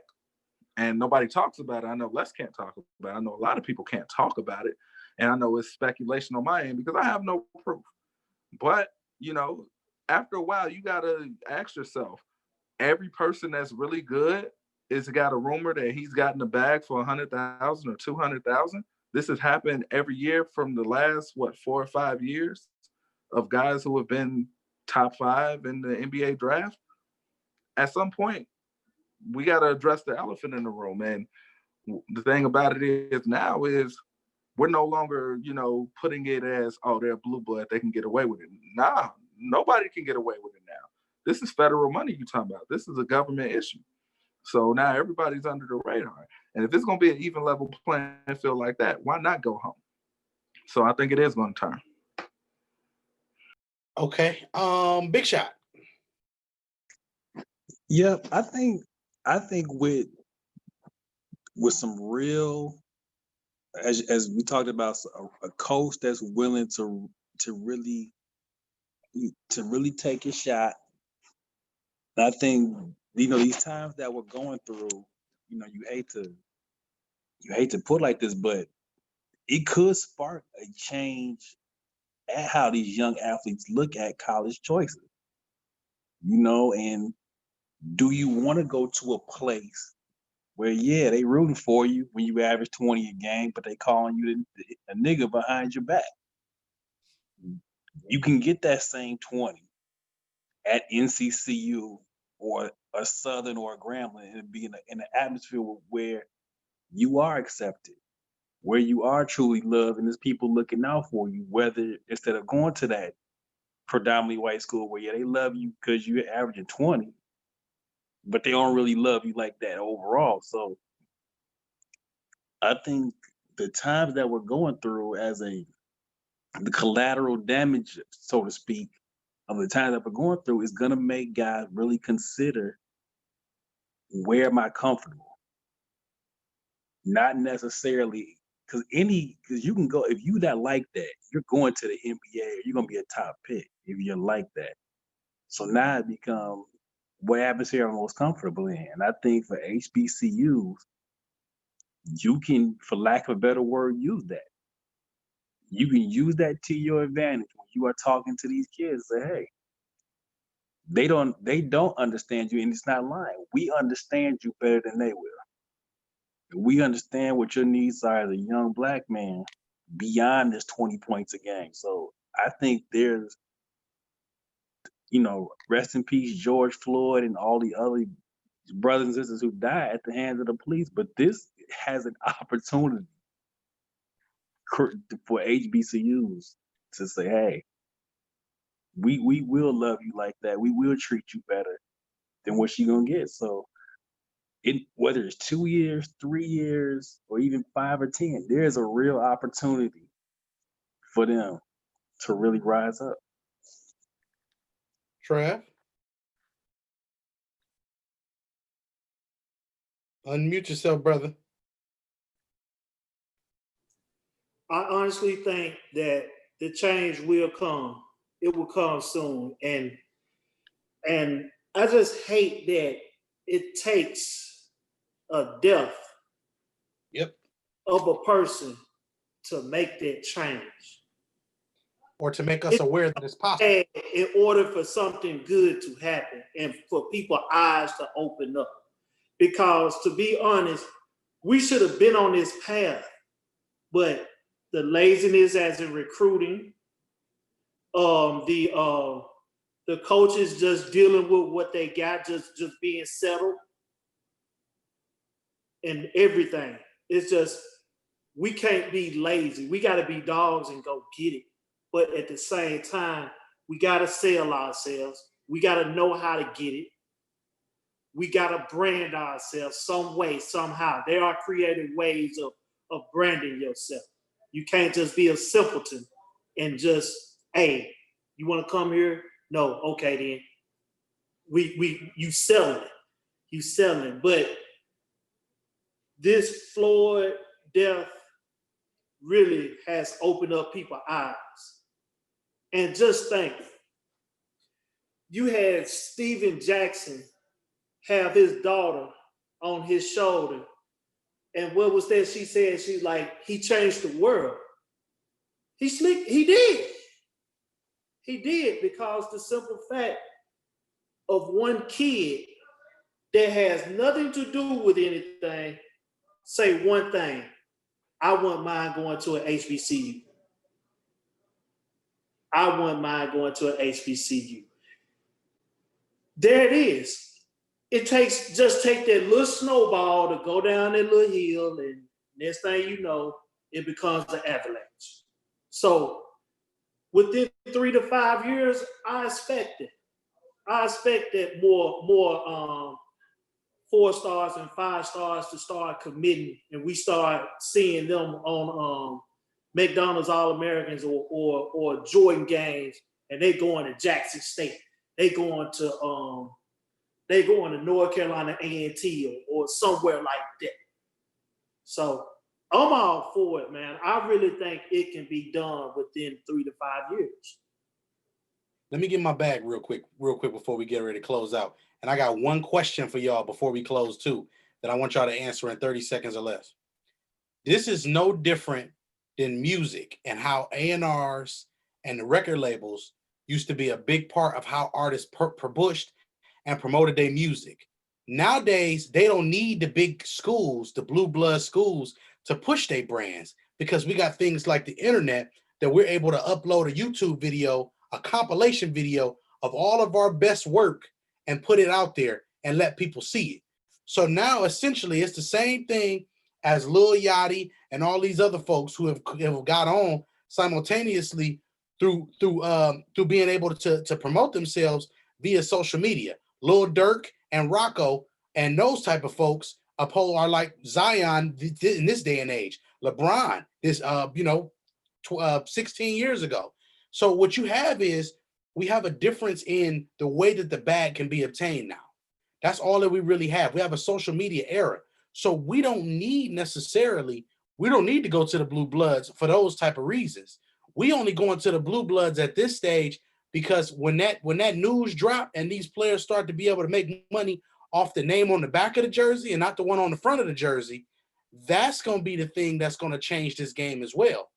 And nobody talks about it. I know Les can't talk about it. I know a lot of people can't talk about it. And I know it's speculation on my end because I have no proof. But, after a while, you got to ask yourself, every person that's really good is got a rumor that he's gotten the bag for 100,000 or 200,000. This has happened every year from the last, 4 or 5 years of guys who have been top 5 in the NBA draft. At some point, we got to address the elephant in the room. And the thing about it is now is we're no longer, putting it as, oh, they're blue blood, they can get away with it. Nah, nobody can get away with it now. This is federal money you're talking about. This is a government issue. So now everybody's under the radar. And if it's going to be an even level playing field like that, why not go home? So I think it is going to turn. Okay. Big Shot. Yeah, I think with some real, as we talked about, a coach that's willing to really take a shot. I think these times that we're going through, you hate to put like this, but it could spark a change at how these young athletes look at college choices. And do you want to go to a place where, yeah, they rooting for you when you average 20 a game, but they calling you a nigga behind your back? You can get that same 20 at NCCU or a Southern or a Grambling and be in an atmosphere where you are accepted, where you are truly loved, and there's people looking out for you, whether instead of going to that predominantly white school where, yeah, they love you because you're averaging 20, but they don't really love you like that overall. So I think the times that we're going through as the collateral damage, so to speak, of the times that we're going through is going to make guys really consider, where am I comfortable? Not necessarily because you can go, if you not like that, you're going to the NBA or you're going to be a top pick if you're like that. So now it becomes, what atmosphere I'm most comfortable in. And I think for HBCUs, you can, for lack of a better word, use that. You can use that to your advantage when you are talking to these kids. Say, hey, they don't understand you, and it's not lying. We understand you better than they will. We understand what your needs are as a young black man beyond this 20 points a game. So I think there's, rest in peace, George Floyd and all the other brothers and sisters who died at the hands of the police. But this has an opportunity for HBCUs to say, hey, we will love you like that. We will treat you better than what you're gonna get. So whether it's 2 years, 3 years, or even 5 or 10, there's a real opportunity for them to really rise up. Trav. Unmute yourself, brother. I honestly think that the change will come. It will come soon. And I just hate that it takes a death of a person to make that change. Or to make us aware that it's possible. In order for something good to happen and for people's eyes to open up. Because to be honest, we should have been on this path, but the laziness as in recruiting, the coaches just dealing with what they got, just being settled, and everything. It's just we can't be lazy. We got to be dogs and go get it. But at the same time, we got to sell ourselves. We got to know how to get it. We got to brand ourselves some way, somehow. There are creative ways of branding yourself. You can't just be a simpleton and just, hey, you want to come here? No, okay then. You selling it. You selling it. But this Floyd death really has opened up people's eyes. And just think, you had Steven Jackson have his daughter on his shoulder. And what was that she said? She's like, he changed the world. He did. He did, because the simple fact of one kid that has nothing to do with anything say one thing: I wouldn't mind going to an HBCU. I wouldn't mind going to an HBCU. There it is. It takes, just take that little snowball to go down that little hill, and next thing you know, it becomes an avalanche. So within 3 to 5 years, I expect it. I expect that more 4 stars and 5 stars to start committing, and we start seeing them on McDonald's All-Americans or Jordan games, and they going to Jackson State. They going to North Carolina A&T or somewhere like that. So I'm all for it, man. I really think it can be done within 3 to 5 years. Let me get my bag real quick before we get ready to close out. And I got one question for y'all before we close too, that I want y'all to answer in 30 seconds or less. This is no different than music and how A&Rs and the record labels used to be a big part of how artists pushed and promoted their music. Nowadays, they don't need the big schools, the blue blood schools, to push their brands, because we got things like the internet that we're able to upload a YouTube video, a compilation video of all of our best work and put it out there and let people see it. So now essentially it's the same thing as Lil Yachty and all these other folks who have got on simultaneously through being able to promote themselves via social media. Lil Durk and Rocco and those type of folks are like Zion in this day and age. LeBron, 16 years ago. So what you have is, we have a difference in the way that the bag can be obtained now. That's all that we really have. We have a social media era. So we don't need to go to the blue bloods for those type of reasons. We only go into the blue bloods at this stage because when that news drop and these players start to be able to make money off the name on the back of the jersey and not the one on the front of the jersey, that's going to be the thing that's going to change this game as well.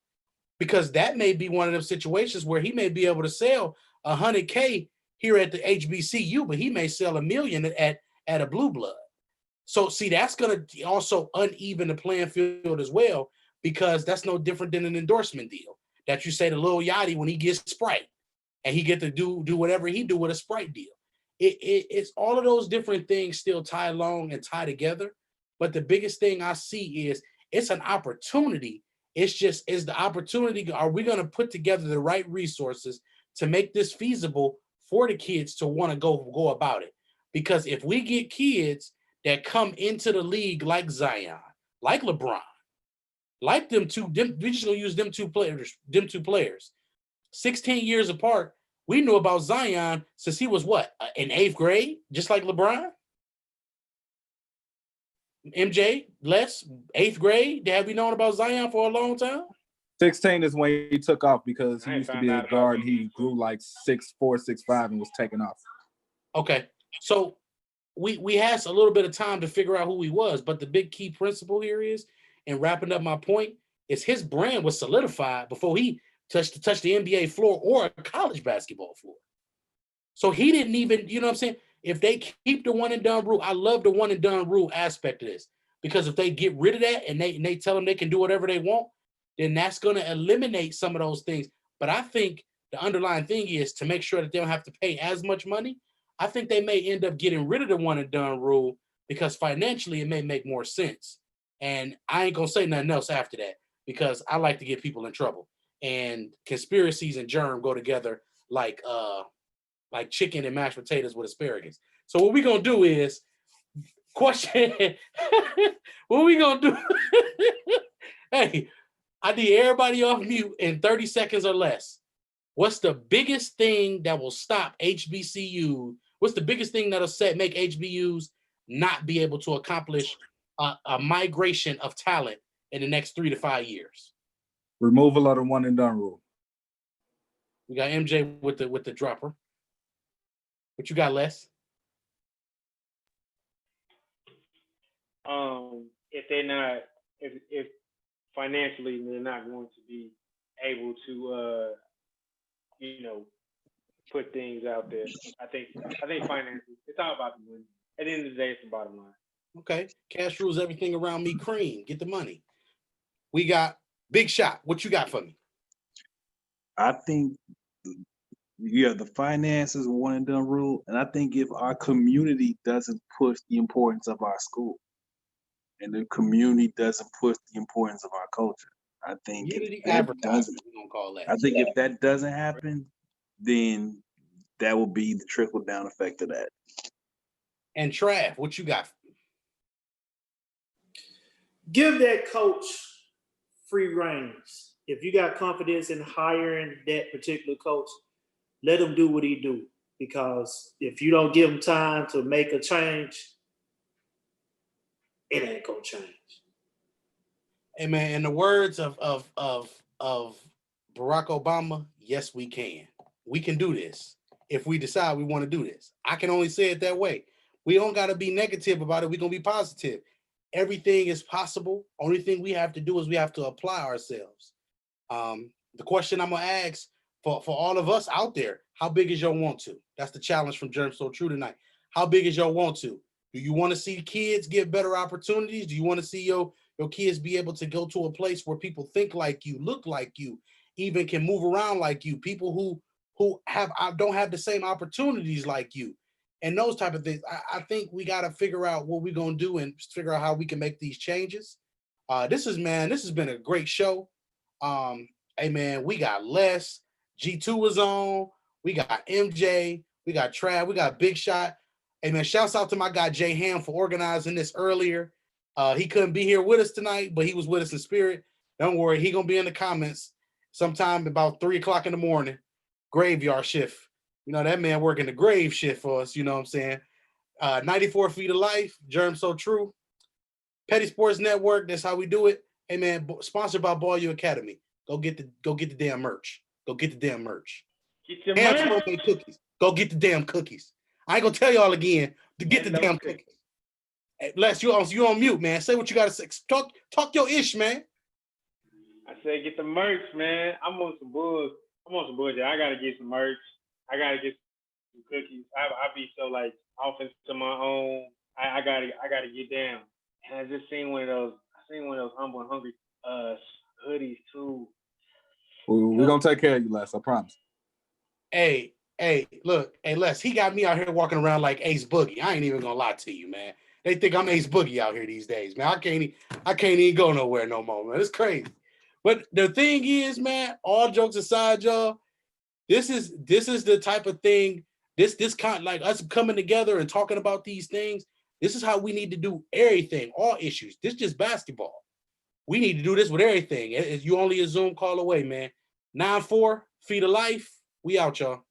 Because that may be one of them situations where he may be able to sell $100K here at the HBCU, but he may sell $1 million at a blue blood. So see, that's going to also uneven the playing field as well, because that's no different than an endorsement deal that you say to Lil Yachty when he gets Sprite and he get to do whatever he do with a Sprite deal. It's all of those different things still tie along and tie together. But the biggest thing I see is it's an opportunity. It's the opportunity. Are we going to put together the right resources to make this feasible for the kids to want to go about it? Because if we get kids that come into the league like Zion, like LeBron, like we're just going to use them two players, 16 years apart. We knew about Zion since he was in 8th grade, just like LeBron. MJ, Les, 8th grade. Have we known about Zion for a long time? 16 is when he took off, because he used to be a guard and he grew like 6'4", 6'5", and was taking off. Okay, so we had a little bit of time to figure out who he was, but the big key principle here is, and wrapping up my point, is his brand was solidified before he touched the NBA floor or a college basketball floor. So he didn't even, you know what I'm saying? If they keep the one and done rule, I love the one and done rule aspect of this, because if they get rid of that and they tell them they can do whatever they want, then that's going to eliminate some of those things. But I think the underlying thing is to make sure that they don't have to pay as much money. I think they may end up getting rid of the one and done rule because financially it may make more sense. And I ain't going to say nothing else after that. because I like to get people in trouble. And conspiracies and germ go together like chicken and mashed potatoes with asparagus. So what we're gonna do is question. What we gonna do? Hey, I need everybody off mute in 30 seconds or less. What's the biggest thing that will stop HBCU? What's the biggest thing that'll make HBUs not be able to accomplish a migration of talent in the next 3 to 5 years? Removal of the one and done rule. We got MJ with the dropper. What you got, Les? If they're not, if financially they're not going to be able to, put things out there. I think finances. It's all about the money. At the end of the day, it's the bottom line. Okay, cash rules everything around me. Cream, get the money. We got Big Shot. What you got for me? I think, the finances one and done rule, and I think if our community doesn't push the importance of our school, and the community doesn't push the importance of our culture, I think Community if that advertising, doesn't, we're gonna call that. I think if that doesn't happen, then that will be the trickle down effect of that. And Trav, what you got? Give that coach free reins. If you got confidence in hiring that particular coach, let him do what he do. Because if you don't give him time to make a change, it ain't gonna change. Hey man, in the words of Barack Obama, yes, we can. We can do this if we decide we want to do this. I can only say it that way. We don't got to be negative about it. We're gonna be positive. Everything is possible. Only thing we have to do is we have to apply ourselves. The question I'm gonna ask for all of us out there: how big is your want to? That's the challenge from Germ So True tonight. How big is your want to? Do you want to see kids get better opportunities? Do you want to see your kids be able to go to a place where people think like you, look like you, even can move around like you? People who don't have the same opportunities like you, and those type of things. I think we got to figure out what we're gonna do and figure out how we can make these changes. This has been a great show. Hey man, we got Les, G2 was on, we got MJ, we got Trav, we got Big Shot. Hey man, shouts out to my guy Jay Ham for organizing this earlier. He couldn't be here with us tonight, but he was with us in spirit. Don't worry, he gonna be in the comments sometime about 3 o'clock in the morning, graveyard shift. You know, that man working the grave shift for us, you know what I'm saying? 94 Feet of Life, Germ So True. Petty Sports Network, that's how we do it. Hey man, sponsored by Ball U Academy. Go get the damn merch. Go get the damn merch. Get your Hands money. homemade cookies. Go get the damn cookies. I ain't gonna tell y'all again to get the damn cookies. Hey, Les, you on mute, man. Say what you gotta say. Talk your ish, man. I say get the merch, man. I'm on some bullshit. I gotta get some merch. I gotta get some cookies. I be so like off into my own. I gotta get down. And I just seen one of those. I seen one of those humble and hungry hoodies too. We're gonna take care of you, Les. I promise. Hey, look, hey, Les, he got me out here walking around like Ace Boogie. I ain't even gonna lie to you, man. They think I'm Ace Boogie out here these days, man. I can't even go nowhere no more, man. It's crazy. But the thing is, man, all jokes aside, y'all, this is the type of thing, this kind, like us coming together and talking about these things. This is how we need to do everything, all issues. This is just basketball. We need to do this with everything. You only a Zoom call away, man. 94 Feet of Life. We out, y'all.